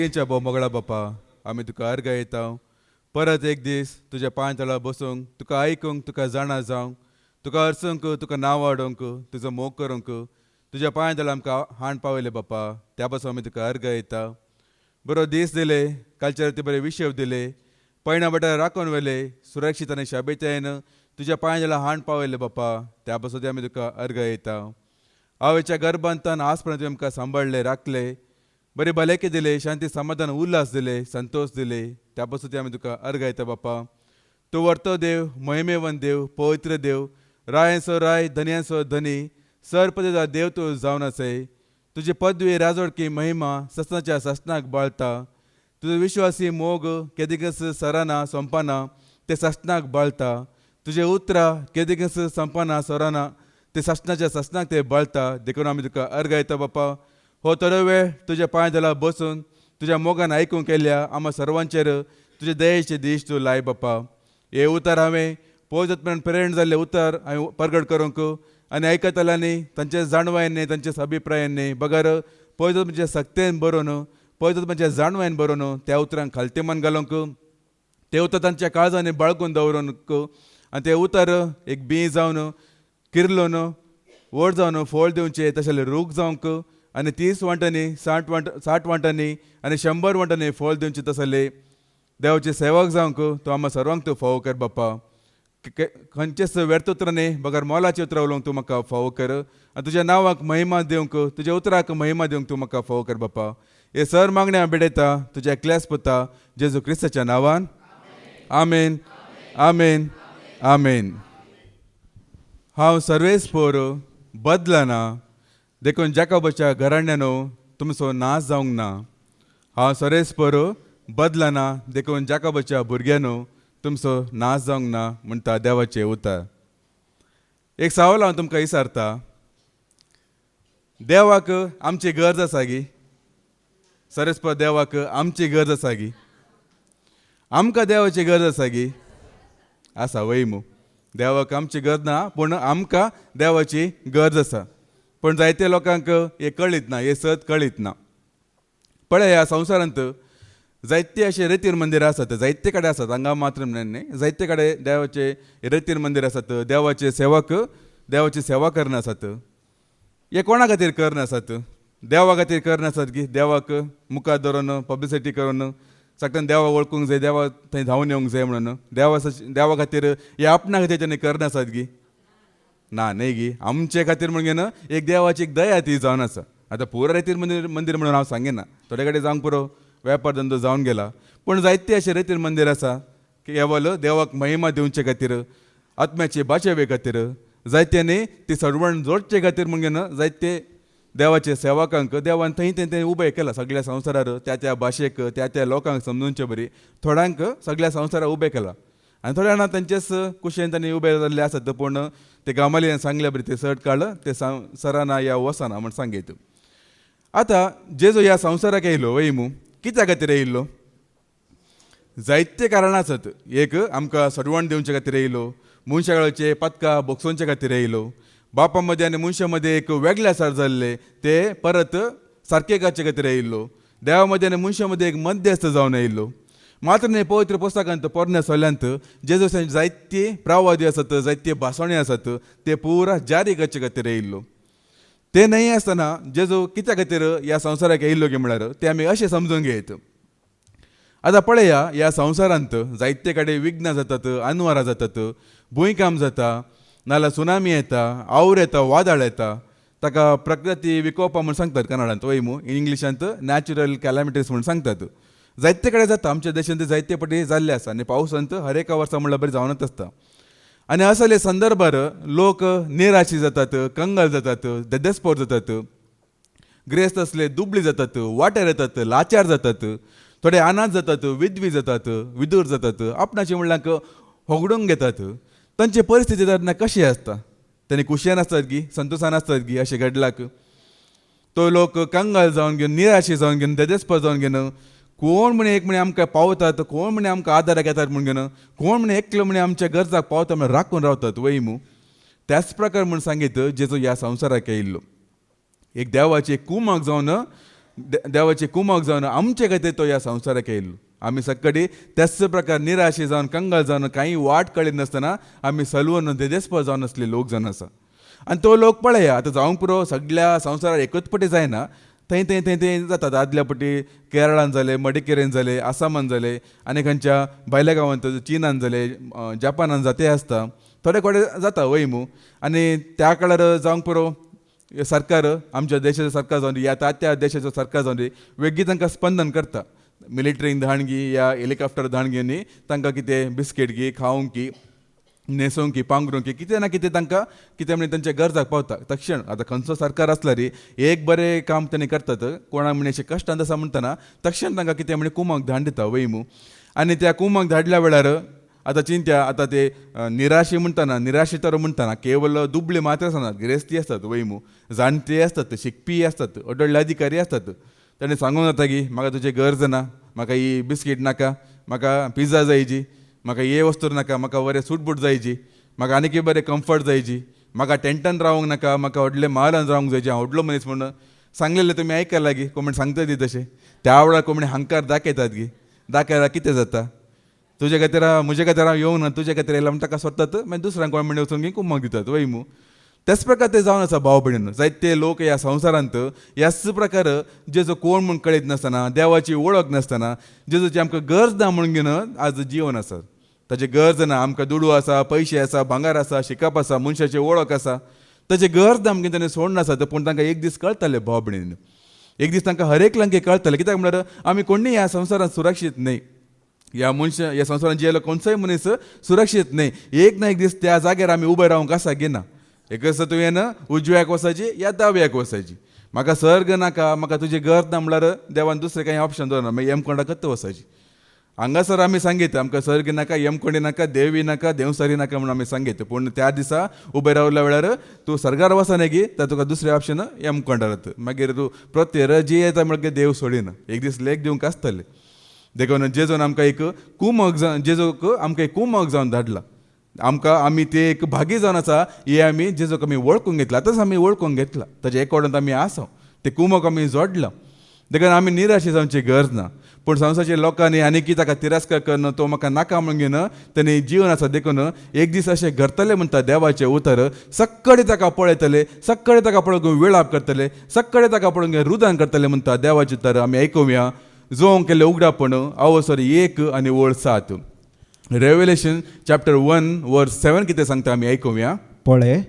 बेगीनच्या बोमगळा बापा आमी तुका अर्घ येता परत एक दीस तुज्या पांय तळा बसूंक तुका आयकूंक तुका जाणा जावंक तुका अर्सूंक तुका नांव वाडोवंक तुजो मोग करूंक तुज्या पांय तळा आमकां हाण पावयले बापा त्या पासून आमी तुका अर्घ येता बरो दीस दिले कालचे राती बरे विशेव दिले पैना बटार राखून व्हेले सुरक्षीत आनी शाबेतायेन तुज्या पांय तळा हाण पावयले बापा त्या पासून आमी तुका अर्घ येता आवयच्या गर्भांतान आसपर्यंत आमकां सांबाळले राखले बरे भलायकी दिले शांती समाधान उल्हास दिले संतोष दिले त्या पासून आमी तुका अर्घ येता बापा तूं वर्तो देव महिमेवन देव पवित्र देव रायांचो राय धन्यांचो धनी सरपदेचा देव तूं जावन आसय तुजी पदवी राजोडकी महिमा ससनाच्या ससनाक बाळता तुजो विश्वासी मोग केदिकस सराना संपाना ते ससनाक बाळता तुजे उतरां केदिकस संपाना सराना ते ससनाच्या ससनाक ते बाळता देखून आमी तुका अर्घ येता बापा हो थोडो वेळ तुज्या पांय तळा बसून तुज्या मोगान आयकूंक केल्या आम्हा सर्वांचेर तुजे दयेचे दीश तूं लाय बापा हे उतार हांवें पवित्रपणान प्रेरण जाल्ले उतार हांवें परगट करूंक आनी आयकतल्यांनी तांचे जाणवायांनी तांचे अभिप्रायांनी बगर पवित्र म्हणजे सक्तेन बरोवन पवित्र म्हणजे जाणवायन बरोवन त्या उतरांक खालतेमान घालूंक ते उतर तांच्या काळजांनी बाळगून दवरूंक आनी ते उतर एक बी जावन किरलोन व्हड जावन फळ दिवचे तशें रूख जावंक आनी 30 वांटांनी 60 वांटांनी आनी 100 वांटांनी फळ दिवचे तसले देवाचे सेवक जावंक तूं आम्हा सर्वांक तूं फावो कर बापा खंयचेच व्यर्थ उतरांनी बगर मोलाची उतरां उलोवंक तूं म्हाका फावो कर आनी तुज्या नांवाक महिमा दिवंक तुज्या उतराक महिमा दिवंक तूं म्हाका फावो कर बापा हे सर मागणे हांव बेडयता तुज्या एकल्याच पुता जेजू क्रिस्ताच्या नांवान आमेन आमेन आमेन हांव सर्वेस्पोर बदलना देखून जाकोबाच्या घराण्यानो तुमचो नाश जावंक ना हांव सर्वेस्पोर बदलना देखून जाकोबाच्या भुरग्यानो तुमचो नाश जावंक ना म्हणटा देवाचे उतर एक सवाल हांव तुमकां विचारता देवाक आमची गरज आसा गी सर्वेस्पर देवाक आमची गरज आसा गी आमकां देवाची गरज आसा गी आसा वैमू देवाक आमची गरज ना पूण आमकां देवाची गरज आसा पूण जायते लोकांक हे कळीत ना हे सत कळीत ना पळय ह्या संवसारांत जायते अशे रेतीर मंदिरां आसात जायते कडेन आसात हांगा मात्र न्ही जायते कडेन देवाचे रेतीर मंदिर आसात देवाचे सेवक देवाची सेवा करना आसात हे कोणा खातीर करना आसात देवा खातीर करना आसात की देवाक मुखार धरून पब्लिसिटी करून सगळ्यान देवा वळखूंक जाय देवा थंय धांवन येवंक जाय म्हणून देवा खातीर हे आपणा खातीर तेणी करना आसात गी ना न्ही गी आमचे खातीर म्हणून एक देवाची एक दया ती जावन आसा आतां पुरो रेतीर मंदिर म्हणून हांव सांगिना थोडे कडेन जावंक पुरो वेपार धंदो जावन गेला पूण जायते अशे रेतीर मंदिर आसा केवल देवाक महिमा दिवचे खातीर आत्म्याचे बाचेवे खातीर जायत्यांनी ती सडवण जोडचे खातीर म्हणून जायते देवाचे सेवकांक देवान थंय तें उबें केलां सगळ्या संवसारार त्या भाशेक त्या लोकांक समजूनचे बरी थोड्यांक सगळ्या संवसाराक उबें केलां आनी थोड्या जाणां तांचेच कुशेन तांणी उबे जाल्ले आसात पूण ते गामालियेन सांगले बरी ते सट काळ ते सराना या वसना म्हण सांगयत आतां जेजो ह्या संवसाराक येयलो वैमू कित्या खातीर येयल्लो जायते कारणां आसात एक आमकां सडवण दिवचे खातीर येयलो मनशाचे पदकां बोगसोवचे खातीर येयलो बापा मदें आनी मनशा मदें एक वेगळे आसार जाल्ले ते परत सारके करचे खातीर येयल्लो देवा मदें आनी मनशा मदें एक मध्यस्थ जावन येयल्लो मात्र न्ही पवित्र पुस्तकांत पोरण्या सोल्यांत जेजू जायते प्रवादी आसात जायते भासणे आसात ते पुरा जारी करचे खातीर येयल्लो ते न्हय आसतना जेजू कित्या खातीर ह्या संवसाराक येयल्लो गे म्हळ्यार ते आमी अशें समजून घेयत आतां पळया ह्या संवसारांत जायते कडेन विघ्नां जातात अनवरां जातात भुंयकांप जाता नाल्यार सुनामी येता आवर येता वादळ येता ताका प्रकृती विकोपा म्हूण सांगतात कन्नडांत वैमू इंग्लिशांत नॅचरल कॅलॅमिटीज म्हूण सांगतात जायते कडेन जाता आमच्या देशांत जायते फावटी जाल्ले आसा आनी पावसांत हर एका वर्सा म्हणल्यार बरें जावनच आसता आनी असले संदर्भार लोक निराशी जातात कंगाल जातात देदेस्पोर जातात ग्रेस्त असले दुबळी जातात वाटेर येतात लाचार जातात थोडे अनाथ जातात विधवी जातात विदूर जातात आपणाचे म्हणल्याक होगडूंक घेतात तांची परिस्थिती तेन्ना कशी आसता तांणी कुशेन आसतात गी संतोशान आसतात गी अशें घडलाक तो लोक कंगाल जावन घेवन निराशी जावन घेवन देदेस्पर जावन घेवन कोण म्हणे एक म्हणे आमकां पावतात कोण म्हणे आमकां आदाराक येतात म्हण घेवन कोण म्हणे एकलो म्हणे आमच्या गरजाक पावता म्हण राखून रावतात वैमू त्याच प्रकार म्हण सांगीत जेजू ह्या संवसाराक येयल्लो एक देवाची कुमक जावन देवाचे कुमक जावन आमचे खातीर तो ह्या संवसाराक येयलो. आमी सक्कडी त्याच प्रकार निराशे जावन कंगाल जावन काही वाट कळीत नासतना आमी सलवून देदेस्पर जावन असले लोक जावन आसा. आनी तो लोक पळया आतां जावंक पुरो सगळ्या संवसाराक एकूच पटी जायना. थंय थंय थंय थंय जाता. आदल्या पटी केरळान जाले, मडिकेरेन जाले, आसामान जाले, आनी खंयच्या भायल्या गांवांत चीनान जाले, जपानान जाते आसता. थोडे कडेन जाता वैमू. आनी त्या काळार जावंक पुरो सरकार आमच्या देशाचो सरकार जावन या त्या देशाचो सरकार जावन वेगळी तांकां स्पंदन करता. मिलिटरीक धाडगी या हेलिकॉप्टर धाडगीनी तांकां कितें बिस्कीट घे, खावंक की, न्हेसोवंक की, पांघरूंक की, कितें ना कितें तांकां कितें म्हणजे तांच्या गरजाक पावता. तक्षण आतां खंयचो सरकार आसला रे एक बरें काम तांणी करतात कोणा म्हणजे अशें कश्टांत आसा म्हणटना तक्षण तांकां कितें म्हणजे कुमक धाड दिता वैमू. आनी त्या कुमक धाडल्या वेळार आतां चिंत्या आतां ते निराशे म्हणटना निराशेतर म्हणटना केवल दुबळे मात्र आसनात. गिरेस्ती आसतात वैमू, जाणटे आसतात, शिकपी आसतात, अडोळ्ळे अधिकारी आसतात. ताणें सांगूंक जाता की म्हाका तुजी गरज ना, म्हाका ही बिस्कीट नाका, म्हाका पिझ्झा जायची, म्हाका हे वस्तू नाका, म्हाका बरें सूटबूट जायची, म्हाका आनी बरें कम्फर्ट जायची, म्हाका टेंटान रावंक नाका, म्हाका व्हडले महालान रावंक जायची, हांव व्हडलो मनीस म्हणून सांगलेलें तुमी आयकला लागी. कोण सांगता ती तशें त्या वेळार कोण हंकार दाखयतात गी. दाखयल्यार कितें जाता? तुजे खातीर म्हजे खातीर हांव येवंक ना, तुजे खातीर येयला म्हण ताका स्वतात मागीर दुसऱ्यांक कोण म्हणजे वचून कुमक दितात वैमू. त्याच प्रकार ते जावन आसा भाव भयणीन. जायते लोक ह्या संवसारांत ह्याच प्रकार जेजो कोण म्हूण कळीत नासतना, देवाची वळख नासतना, जेजोची आमकां गरज ना म्हणून घेवन आज जीवन आसा. ताची गरज ना. आमकां दुडू आसा, पयशे आसा, भांगार आसा, शिकप आसा, मनशाची वळख आसा, ताची गरज ना आमकां ताणें सोडून आसा. पूण तांकां एक दीस कळटलें भाव भयणीन. एक दीस तांकां हर एक लांके कळटलें. कित्याक म्हळ्यार आमी कोणूय ह्या संवसारांत सुरक्षीत न्हय. ह्या मनशा ह्या संवसारांत जियेलो खंयचोय मनीस सुरक्षीत न्हय. एक ना एक दीस त्या जाग्यार आमी उबे रावंक आसा घेना. एक आसा तुवें उजव्याक वचाची या दाव्याक वचाची. म्हाका सर्ग नाका, म्हाका तुजी गरज ना म्हळ्यार देवान दुसरें कांय ऑप्शन दवरना, मागीर यमकोंडाकच वचाची. हांगासर आमी सांगीत आमकां सर्ग नाका, यमकोंडी नाका, देवी नाका, देवसारी नाका म्हणून आमी सांगीत. पूण त्या दिसा उबे रावल्या वेळार तूं सर्गार वचना गी, तर तुका दुसरें ऑप्शन यमकोंडार. मागीर तूं प्रत्येक जी येता म्हळ्यार देव सोडिना. एक दीस लेख दिवंक आसतलें. देखून जेजून आमकां एक कुमक जावन जेजूक आमकां एक कुमक जावन धाडला. आमकां आमी ते एक भागी जावन आसा हे आमी जेजूक आमी वळखूंक घेतला. आतांच आमी वळखूंक घेतला. ताचे एकोड्यांत आमी आसा. ते कुमक आमी जोडला. देखून आमी निराशे जावची गरज ना. पूण संवसाराच्या लोकांनी आनी की ताका तिरस्कार करून तो म्हाका नाका म्हणून घेवन ताणें जीवन आसा. देखून एक दीस अशें घडतलें म्हणटा देवाचें उतर. सक्कडे ताका पळयतले, सक्कडे ताका पळोवन वेळाप करतले, सक्कडे ताका पळोवन रुदान करतले म्हणटा देवाचें उतर. आमी आयकुया जों केलें उगडापण अवसर 1 आनी वळ 7. रेव्हेलेशन चॅप्टर 1 वर्स 7 कितें सांगता आमी आयकुया. पळय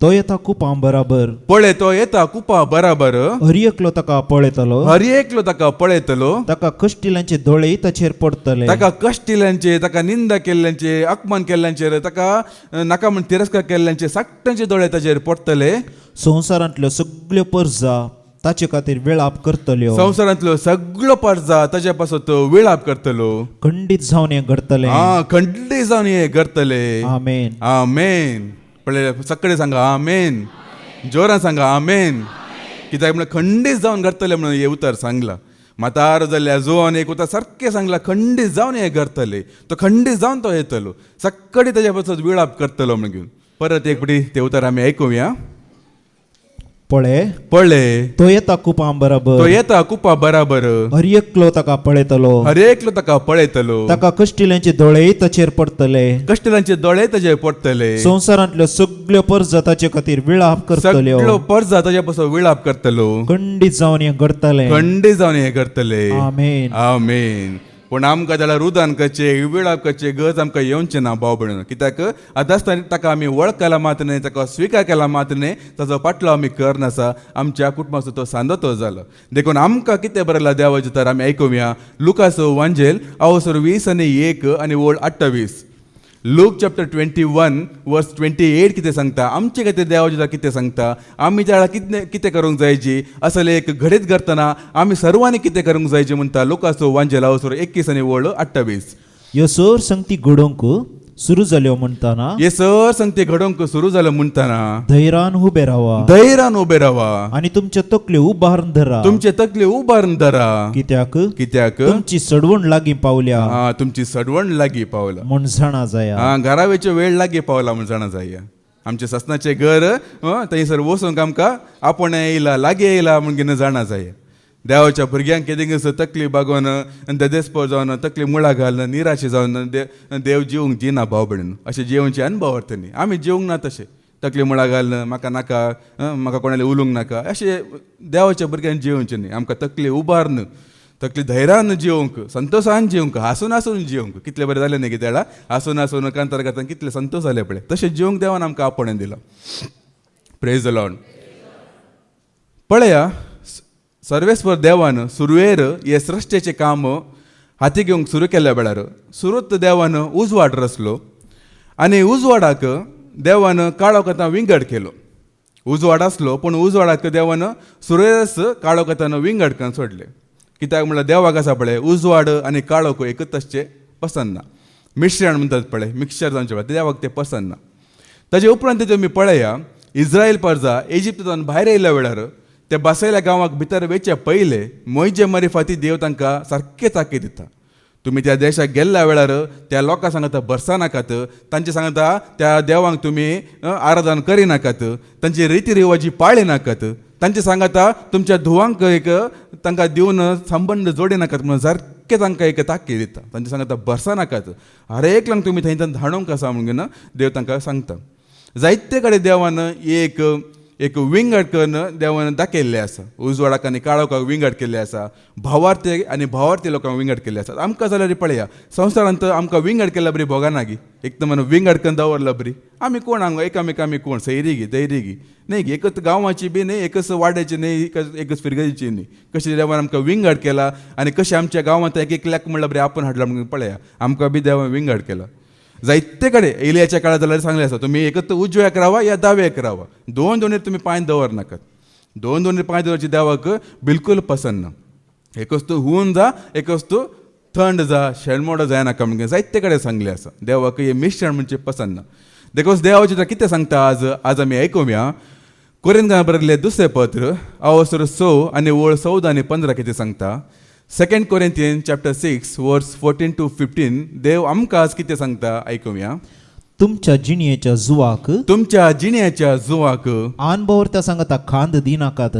तो येता कुपां बराबर, पळय तो येता कुपा बराबर, हर एकलो ताका पळयतलो, हर एकलो ताका पळयतलो, ताका कश्टिलांचे दोळेय ताचेर पडतले, ताका कश्टिल्यांचे, ताका निंदा केल्ल्यांचे, अपमान केल्ल्यांचेर, ताका नाका म्हण तिरस्कार केल्ल्यांचे सगळ्यांचे दोळे ताचेर पडटले. संवसारांतल्यो सगळ्यो परजा ताचे खातीर वेळाप करतल्यो, संवसारांतलो सगळो परजा ताच्या पासून तो वेळाप करतलो. खंडीत जावन हें घडतलें. खंडीत जावन हें घडतलें. आमेन. आमेन. पळय सगळे सांगा आमेन. जोरान सांगा आमेन. कित्याक म्हळ्यार खंडीत जावन घडतलें म्हणून हे उतर सांगला. म्हातारो जाल्ल्या जोन एक उतर सारकें सांगला खंडीत जावन हें घडतलें. तो खंडीत जावन तो येतलो. सगळे ताच्या पासून विळाप करतलो म्हणून घेवन. परत एक फावटी ते उतर आमी आयकुया. पळय पळय तो येता कुपां बराबर, तो येता कुपा बराबर, हर एकलो ताका पळयतलो, हर एकलो ताका पळयतलो, ताका कश्टिलांचे दोळेय ताचेर पडतले, कश्टिलांचे दोळे ताचेर पडटले, संवसारांतल्यो सगळ्यो परजा ताचे खातीर विळाप करतल्यो, सगळो परजा ताच्या पासून विळाप करतलो. खंडीत जावन हें घडतलें. खंडीत जावन हें करतले. आमेन. आमेन. पूण आमकां जाल्यार रुदान करचें विळाप करचें गरज आमकां येवचें ना भाव भयण. कित्याक आतां ताका आमी वळख केला मात न्हय, ताका स्विकार केला मात न्हय, ताचो पाटलो आमी करनासा. आमच्या कुटुंबाचो तो सांदोतो जालो. देखून आमकां कितें बरयलां देवाचें तर आमी आयकुया. लुकाचो वांजेल अवसर 20 आनी 1 आनी वळ 28. लूक चॅप्टर 21 वर्स 28 कितें सांगता. आमचे खातीर देवाचें तर कितें सांगता. आमी त्या वेळार कितें करूंक जायची असले एक घडीत करतना आमी सर्वांनी कितें करूंक जायचें म्हणटा. लुकाचो वांजेल अवसर 21 आनी वळ 28. ह्यो सर संगती घडोवंक सुरू जाल्यो म्हणटाना, हे सर संगती घडोवंक सुरू जालो म्हणटाना धैर्यान उबे रावा, धैर्यान उबे रावा, आनी तुमच्या तकल्यो उबारून धरा. तुमचे तकले उबारून धरा. कित्याक तुमची सडवण लागीं पावल्या. तुमची सडवण लागीं पावला म्हण जाणा जाया. घरावेच्यो वेळ लागीं पावला म्हण जाणा जाया. आमचे ससनाचें घर थंयसर वचूंक आमकां आपण येयला लागीं येयला म्हण घेवन जाणा जाया. देवाच्या भुरग्यांक कितें तकली बागोवन देदेस्पो जावन तकली मुळा घालन निराशे जावन देव जिवंक दिना भाव भयण अशें जिवनचे अनुभव व्हरतली आमी जिवंक ना तशें तकली मुळा घालन म्हाका नाका म्हाका कोणाले उलोवंक नाका अशें देवाच्या भुरग्यांक जिवोवचें न्ही आमकां तकली उबारन तकली धैर्यान जिवंक संतोशान जिवंक हांसून जिवंक कितलें बरें जालें न्ही कितें वेळा हांसून कांतार करतना कितलें संतोश जालें पळय तशें जिवंक देवान आमकां आपणें दिलां प्रेज द लॉर्ड पळया सर्वेस्वर देवान सुरवेर हे सृश्टेचें काम हाती घेवंक सुरू केल्ल्या वेळार सुरूच देवान उजवाड रचलो आनी उजवाडाक देवान काळो कथां विंगड केलो उजवाड आसलो पूण उजवाडाक देवान सुरवेरच काळो कथान विंगड करून सोडले कित्याक म्हणल्यार देवाक आसा पळय उजवाड आनी काळोख एकच तशें पसंद ना मिश्रण म्हणटात पळय मिक्सचर जावचें पळय देवाक तें पसंद ना ताजे उपरांत तुमी पळया इस्रायल प्रजा इजिप्तांतल्यान भायर येयल्या वेळार ते बसयल्या गांवाक भितर वयचे पयले मोयजे मरिफाती देव तांकां सारके ताकी दिता तुमी त्या देशाक गेल्ल्या वेळार त्या लोकांक सांगता बरसा नाकात तांचे सांगता त्या देवांक तुमी आराधन करिनाकात तांची रिती रिवाजी पाळी नाकात तांचे सांगता तुमच्या धुवांक एक तांकां दिवन संबंद जोडी नाकात म्हणून सारके तांकां एक ताकी दिता तांचे सांगता बरसा नाकात हर एकल्यांक तुमी थंयच्यान धाडूंक आसा म्हणून देव तांकां सांगता जायते कडेन देवान एक विंगड करून देवान दाखयल्लें आसा उजवाडाक आनी काळोखाक विंगड केल्लें आसा भावार्थी आनी भावार्थी लोकांक विंगड केल्लें आसा आमकां जाल्यार पळया संवसारांत आमकां विंगड केल्या बरी भोगाना गी एक तर म्हणून विंगड करून दवरला बरी आमी कोण हांगा एकामेक आमी कोण सैरी गी दैरी गी न्ही गी एकच गांवाची बी न्ही एकच वाड्याची न्ही एकच फिरगतीची न्ही कशें देवान आमकां विंगड केला आनी कशें आमच्या गांवांत एक एकल्याक म्हणल्यार बरी आपण हाडला म्हणून पळया आमकां बी देवान विंगड केला जायते कडेन एलियाच्या काळात जाल्यार सांगलें आसा तुमी एकच उजव्याक रावा या दाव्याक रावा दोन तुमी पांय दवरनाकात दोन पांय दवरची देवाक बिलकूल पसंद ना एकच तूं हुवून जा एकच तूं थंड जा शेणमोडो जायनाका म्हणून जायते कडेन सांगलें आसा देवाक हे मिश्रण म्हणजे पसंद ना देखून देवाचें कितें सांगता आज आमी आयकुया कोरिंथांक बरयल्लें दुसरें पत्र अवसर 6 आनी वळ 14 आनी 15 कितें सांगता 2 Corinthians chapter 6 verse 14 to 15 देव आमकां आज कितें सांगता आयकुया तुमच्या जिणेच्या जुवाक आनबोर सांगता खांद दिनाकात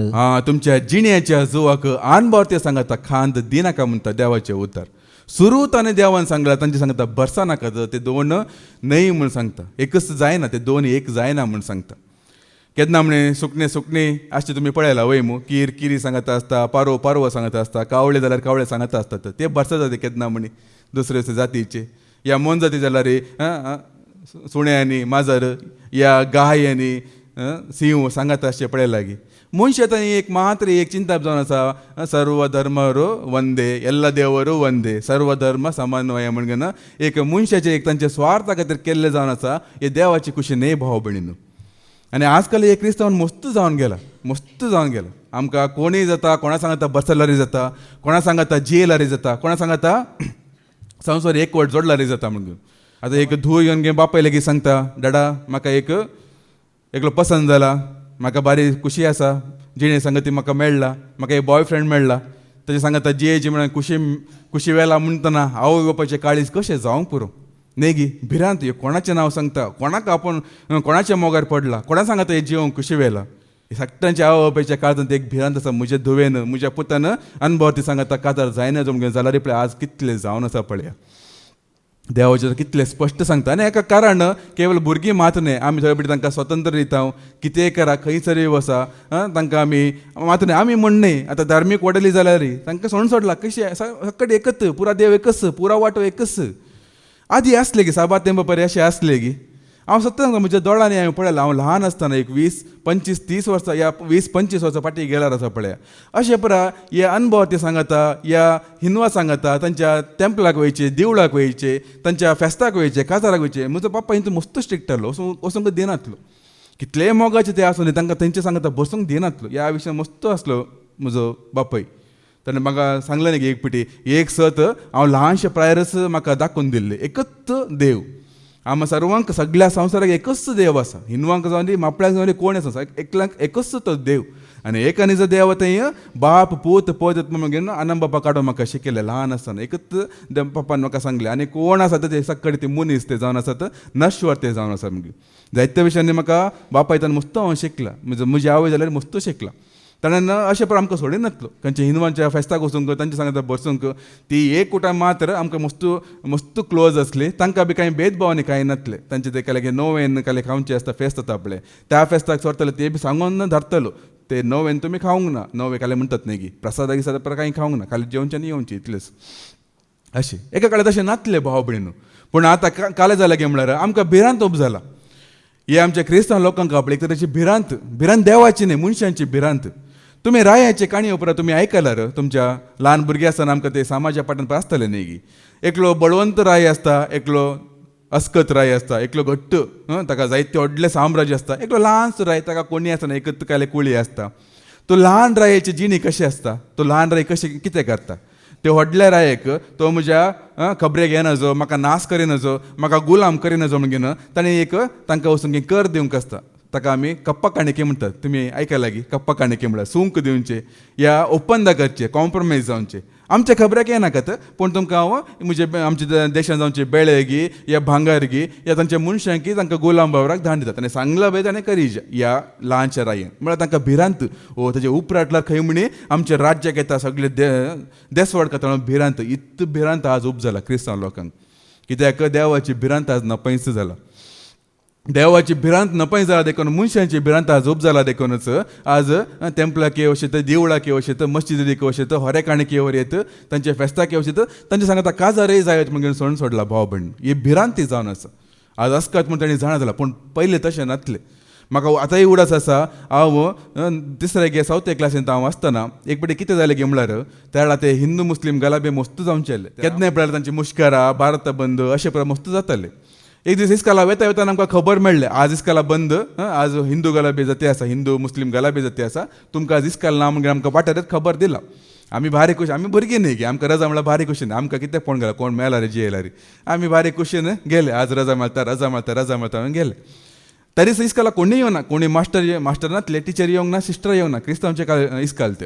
तुमच्या जिणेच्या जुवाक आनबोर सांगता खांद दिनाका म्हणटा देवाचें उतर सुरूत आनी देवान सांगला तांचे सांगता बरसा नाकात ते दोन न्हय म्हूण सांगता एकच जायना ते दोन एक जायना म्हूण सांगता केन्ना म्हणे सुकणे अशें तुमी पळयलां वय मू किरी सांगता आसता पारवो सांगता आसता कावळे जाल्यार कावळे सांगता आसतात ते बरसा जाता केन्ना म्हणे दुसरे जातीचे या मोन जाती जाल्यार सुण्यांनी माजर या गायांनी सिंह सांगता अशें पळयलां गी मनशां एक मात्र एक चिंता जावन आसा सर्व धर्मरू वंदे एल्ला देवरू वंदे सर्व धर्म समन्वय म्हणून एक मनशाचे एक तांच्या स्वार्था खातीर केल्लें जावन आसा हे देवाची खुशी न्ही भाव भयणीन आनी आजकाल एक क्रिस्तांवान मस्त जावन गेला आमकां कोणीय जाता कोणा सांगता बसलारी जाता कोणा सांगता जियेलारी जाता कोणा सांगता संवसार एकवट जोडलारी जाता म्हणून आतां एक धूव येवन गे बापाय लेगीत सांगता डाडा म्हाका एकलो पसंद जाला म्हाका बारी खुशी आसा जिणे संगती म्हाका मेळ्ळा म्हाका एक बॉयफ्रेंड मेळ्ळा ताचे सांगता जियेची म्हणून खुशी वेला म्हणटना आवय बापायचें काळीज कशें जावंक पुरो न्ही गी भिरांत कोणाचें नांव सांगता कोणाक आपूण कोणाच्या मोगार पडला कोणा सांगता हे जिवंक खुशी वेला सगळ्यांच्या आवय बापायच्या काळजांत एक भिरांत आसा म्हज्या धुवेन म्हज्या पुतान अनुभव ती सांगता काजार जायना जमगे जाल्यार पळय आज कितलें जावन आसा पळया देवाचें कितलें स्पश्ट सांगता आनी हेका कारण केवळ भुरगीं मात न्ही आमी थंय भितर तांकां स्वतंत्र दिता कितेंय करा खंयसरी वसा तांकां आमी मात न्ही आमी म्हण न्ही आतां धार्मीक वडली जाल्यार तांकां सोडून सोडला कशें सकट एकच पुरा देव एकच पुरा वाटो एकच आदी आसले गी साबार तेंप परे अशें आसले गी हांव सत्य सांगता म्हज्या दोळ्यांनी हांवें पळयलां हांव ल्हान आसतना एक 20-25-30 वर्सां या 20-25 वर्सां फाटीं गेल्यार आसा पळया अशें परा हे अनुभव ते सांगता या हिंदवा सांगता तांच्या टेंपलाक वयचे देवळाक वयचे तांच्या फेस्ताक वयचे काजाराक वयचे म्हजो बाप्पा हिंतू मस्त स्ट्रिक्ट आसलो वचूंक दिनातलो कितलेय मोगाचे ते आसले तांकां तेंचे सांगता बसूंक दिनातलो ह्या विशयान मस्त आसलो म्हजो बापाय ताणें म्हाका सांगलें न्ही एक पिटी एक सत हांव ल्हानशे प्रायरच म्हाका दाखोवन दिल्ले एकच देव आम सर्वांक सगळ्या संवसाराक एकच देव आसा हिंदवांक जावन दी मापळ्यांक जावन दी कोण आसा एकल्यांक एकच तो देव आनी एक आनी जो देव थंय बाप पूत पद घेवन आनंद बापा काडून म्हाका शिकयलें ल्हान आसतना एकच बापान म्हाका सांगलें आनी कोण आसा ते सक्कड ते मनीस ते जावन आसात नश्वर ते जावन आसा म्हणजे जायत्या विशयांनी म्हाका बापायतान मस्त हांव शिकला म्हजी आवय जाल्यार मस्त शिकला ताणें अशें पण आमकां सोडी नासलो खंयच्या हिंदवांच्या फेस्ताक वचूंक तांच्या सांगात बसूंक ती एक कुटां मात्र आमकां मस्त क्लोज असली तांकां बी कांय भेदभावनी कांय नासले तांचे ते केले नोवेन काले खावचे आसता फेस्त जाता आपले त्या फेस्ताक सरतले ते बी सांगून धरतलो ते नोवेन तुमी खावंक ना नवे काले म्हणटात न्ही की प्रसादा दिसा कांय खावंक ना खाली जेवचे आनी येवचे इतलेंच अशें एका कडेन तशें नासलें भाव भयणू पूण आतां काले जालें गे म्हळ्यार आमकां भिरांत उब जाला हे आमच्या क्रिस्तांव लोकांक आपले एक तरेची भिरांत देवाची न्ही मनशांची भिरांत तुमी रायाचे काणी उपरांत तुमी आयकल्यार तुमच्या ल्हान भुरगीं आसतना आमकां ते समाजा पाठांत आसतले न्ही की एकलो बळवंत राय आसता एकलो अस्कत राय आसता एकलो घट्ट ताका जायते व्हडले साम्राज्य आसता एकलो ल्हानसो राय ताका कोणी आसना एकच काले कुळी आसता तो ल्हान रायाची जिणी कशी आसता तो ल्हान राय कशें कितें करता ते व्हडल्या रायक तो म्हज्या खबरेक येनाजो म्हाका नाश करिनाजो म्हाका गुलाम करिनाजो म्हणून ताणें एक तांकां वचून कर दिवंक आसता ताका आमी कप्पा काणके म्हणटात तुमी आयकला लागी कप्पा काणके म्हळ्यार सूंक दिवचे या ओपंद करचे कॉम्प्रोमायज जावचे आमच्या खबऱ्याक येनाकात पूण तुमकां हांव आमच्या देशांत जावचे बेळे गी या भांगर गी या तांच्या मनशांक तांकां गुलाम बाबराक धाड दितात ताणें सांगला बे ताणें करीज ह्या ल्हानशा रायेन म्हळ्यार तांकां भिरांत ताजे उपरांतल्यार खंय म्हणी आमच्या राज्याक येता सगळे देसवड करता भिरांत इतलो भिरांत आज उब जाला क्रिस्तांव लोकांक कित्याक देवाची भिरांत आज नपयस जाला देवाची भिरांत नपय जाला देखून मनशांची भिरांत आज उब जाला देखूनच आज टेंपलाक येवं शेत देवळाक येवं शेत मस्जिदीक येवं शेत होरेकाणीक येवर येत तांचे फेस्ताक येवं शेत तांचे सांगता काजारय जायत म्हणून सोडून सोडला भाव भयण ही भिरांती जावन आसा आज आसकात म्हूण तांणी जाणा जाला पूण पयलें तशें नासलें म्हाका आतांय उडास आसा हांव तिसरे गे चवथे क्लासींत हांव आसतना एक पटी कितें जालें गे म्हळ्यार त्या वेळार ते हिंदू मुस्लीम गलाबे मस्त जावचे केन्नाय पळयल्यार तांची मुश्कारा भारत बंद अशें पळय मस्त जाताले एक दीस इस्काला वेता वेतान आमकां खबर मेळ्ळें आज इस्काला बंद आज हिंदू गलाबे जाती आसा हिंदू मुस्लीम गलाबे जाती आसा तुमकां आज इस्काल ना म्हणून आमकां वाठारांत खबर दिला आमी भारी खुशी आमी भुरगीं न्ही गे आमकां रजा म्हळ्यार भारी खुशी न्ही आमकां कितें फोन गेला कोण मेळ्ळा रे जी येयला रे आमी भारी खुशीन गेले आज रजा मेळटा म्हणून गेले तरी इस्काला कोणीय येवना कोणी मास्टर नासले टिचर येवंक ना सिस्टर येवंक ना क्रिस्तांवचे इस्काल ते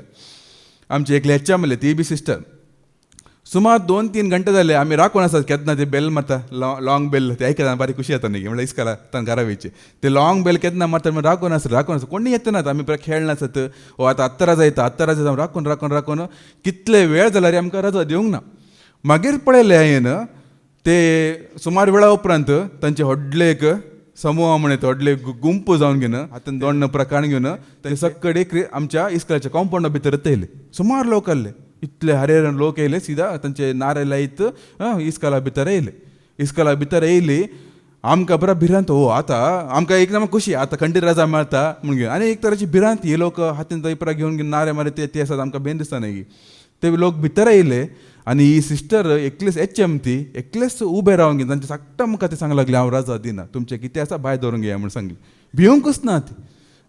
आमची एक लेच्चा म्हणले ती बी सिस्टर सुमार 2-3 घंटे जाले आमी राखून आसात केन्ना ते बेल मारता लॉंग बेल ते आयकता बारी खुशी येता न्ही म्हळ्यार इस्काला तांकां घरा वयचे ते लॉंग बेल केन्ना मारता राखून आसा कोणी येता नात आमी पळय खेळना आसत ओ आतां आत्तारा जावन राखून कितले वेळ जाला रे आमकां रजा दिवंक ना मागीर पळयलें हांवें ते सुमार वेळा उपरांत तांचे व्हडले एक समूह म्हणत व्हडले गुंप जावन घेवन हातान दोन प्रकाण घेवन ते सक्कडे आमच्या इस्कालाच्या कॉम्पाउंडा भितर येयले सुमार लोक आसले इतले हरेर लोक येयले सीदा तांचे नारे लायत इस्काला भितर येयले आमकां बरा भिरांत आतां आमकां एकदम खुशी आतां खंडीत रजा मेळटा म्हणून घेवन आनी एक तरेची भिरांत हे लोक हातीन तयपरा घेवन नारे मारे ते आसात आमकां बेन दिसता न्ही ते लोक भितर येयले आनी ही सिस्टर एकलेच ती एकलेच उबे रावंक घेवन तांचे साकटा म्हाका ते सांगूंक लागले हांव रजा दिना तुमचें कितें आसा भायर दवरूंक घेया म्हूण सांगली भिवंकूच ना ती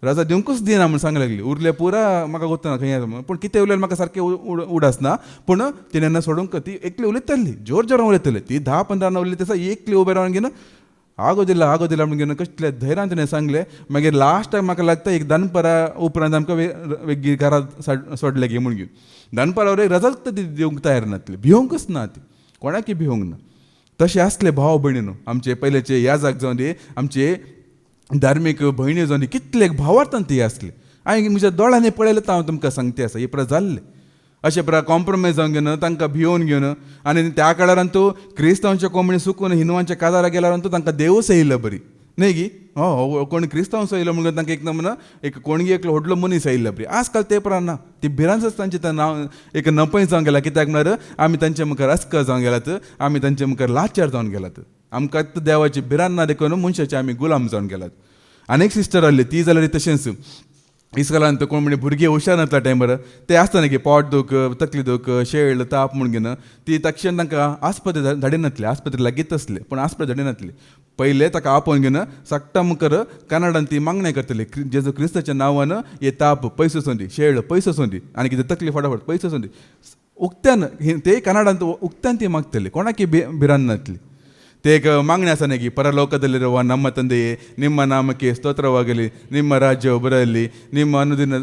रजा दिवंकूच दिना म्हूण सांगूंक लागली उरले पुरा म्हाका गोत्तना खंय पूण कितें उलयलें म्हाका सारकें उडासना पूण तिणें सोडूंक ती एकली उलयताली जोर उलयतली ती 10-15 उलयता तसा एकली उबे रावन घेवन आगो दिला म्हणून घेवन कसले धैर्यान तिणें सांगलें मागीर लास्ट टायम म्हाका लागता एक दनपरा उपरांत आमकां वेगळी घरांत सोडले गे म्हूण घेवन दनपरावर एक रजा ती दिवंक तयार नासली भिवंकूच ना ती कोणाकी भिवंक ना तशें आसले भाव भयणीनो आमचे पयलेचे ह्या जाग जावन आमचे धार्मीक भयणी जावन कितले भावार्थान ती आसली हांवें म्हज्या दोळ्यांनी पळयलें हांव तुमकां सांगते आसा हे प्रकार जाल्ले अशे प्रकार कॉम्प्रोमायज जावन घेवन तांकां भिवून घेवन आनी त्या काळारान तूं क्रिस्तांवचे कोंबणी सुकून हिंदवांच्या काजारा गेल्यार तूं तांकां देवूच येयल्लो बरी न्ही गी कोण क्रिस्तांव येयलो म्हणून तांकां एक म्हणून एक कोणगी एकलो व्हडलो मनीस येयल्लो बरी आजकाल ते प्रमाण ना ती भिरांतच तांचें नांव एक नपय जावन गेला कित्याक म्हळ्यार आमी तांचे मुखार अस्का जावन गेलात आमी तांचे मुखार लाचार जावन गेलात आमकां देवाची भिरांत ना देखून मनशाचे आमी गुलाम जावन गेलात आनीक सिस्टर आहली ती जाल्यार तशेंच इस्कॉलांत कोण म्हणजे भुरगीं हुशार नासल्या टायमार ते आसता न्ही की पोट दूख तकली दूख शेळ ताप म्हूण घेवन ती तक्षण तांकां आस्पत्रे धाडिनासले आस्पत्रे लागीत आसले पूण आस्पत्रे धाडिनासले पयले ताका आपोवन घेवन सक्टा मुखार कन्नडान ती मागणें करतली जेजू क्रिस्ताच्या नांवान हे ताप पयसो सोंदी शेळ पयसो सोंदी आनी कितें तकली फटाफट पयसो सोंदी उक्त्यान ते कन्नडान उक्त्यान ती मागतली कोणाकी भिरांत नासली ते एक ಮಾಗಣೆ ಆಸನೆ की ಪರಲೋಕದಲ್ಲಿರುವ ನಮ್ಮ ತಂದೆಯೇ ನಿಮ್ಮ ನಾಮಕ್ಕೆ ಸ್ತೋತ್ರವಾಗಲಿ ನಿಮ್ಮ ರಾಜ್ಯವು ಬರಲಿ ನಿಮ್ಮ ಅನುದಿನ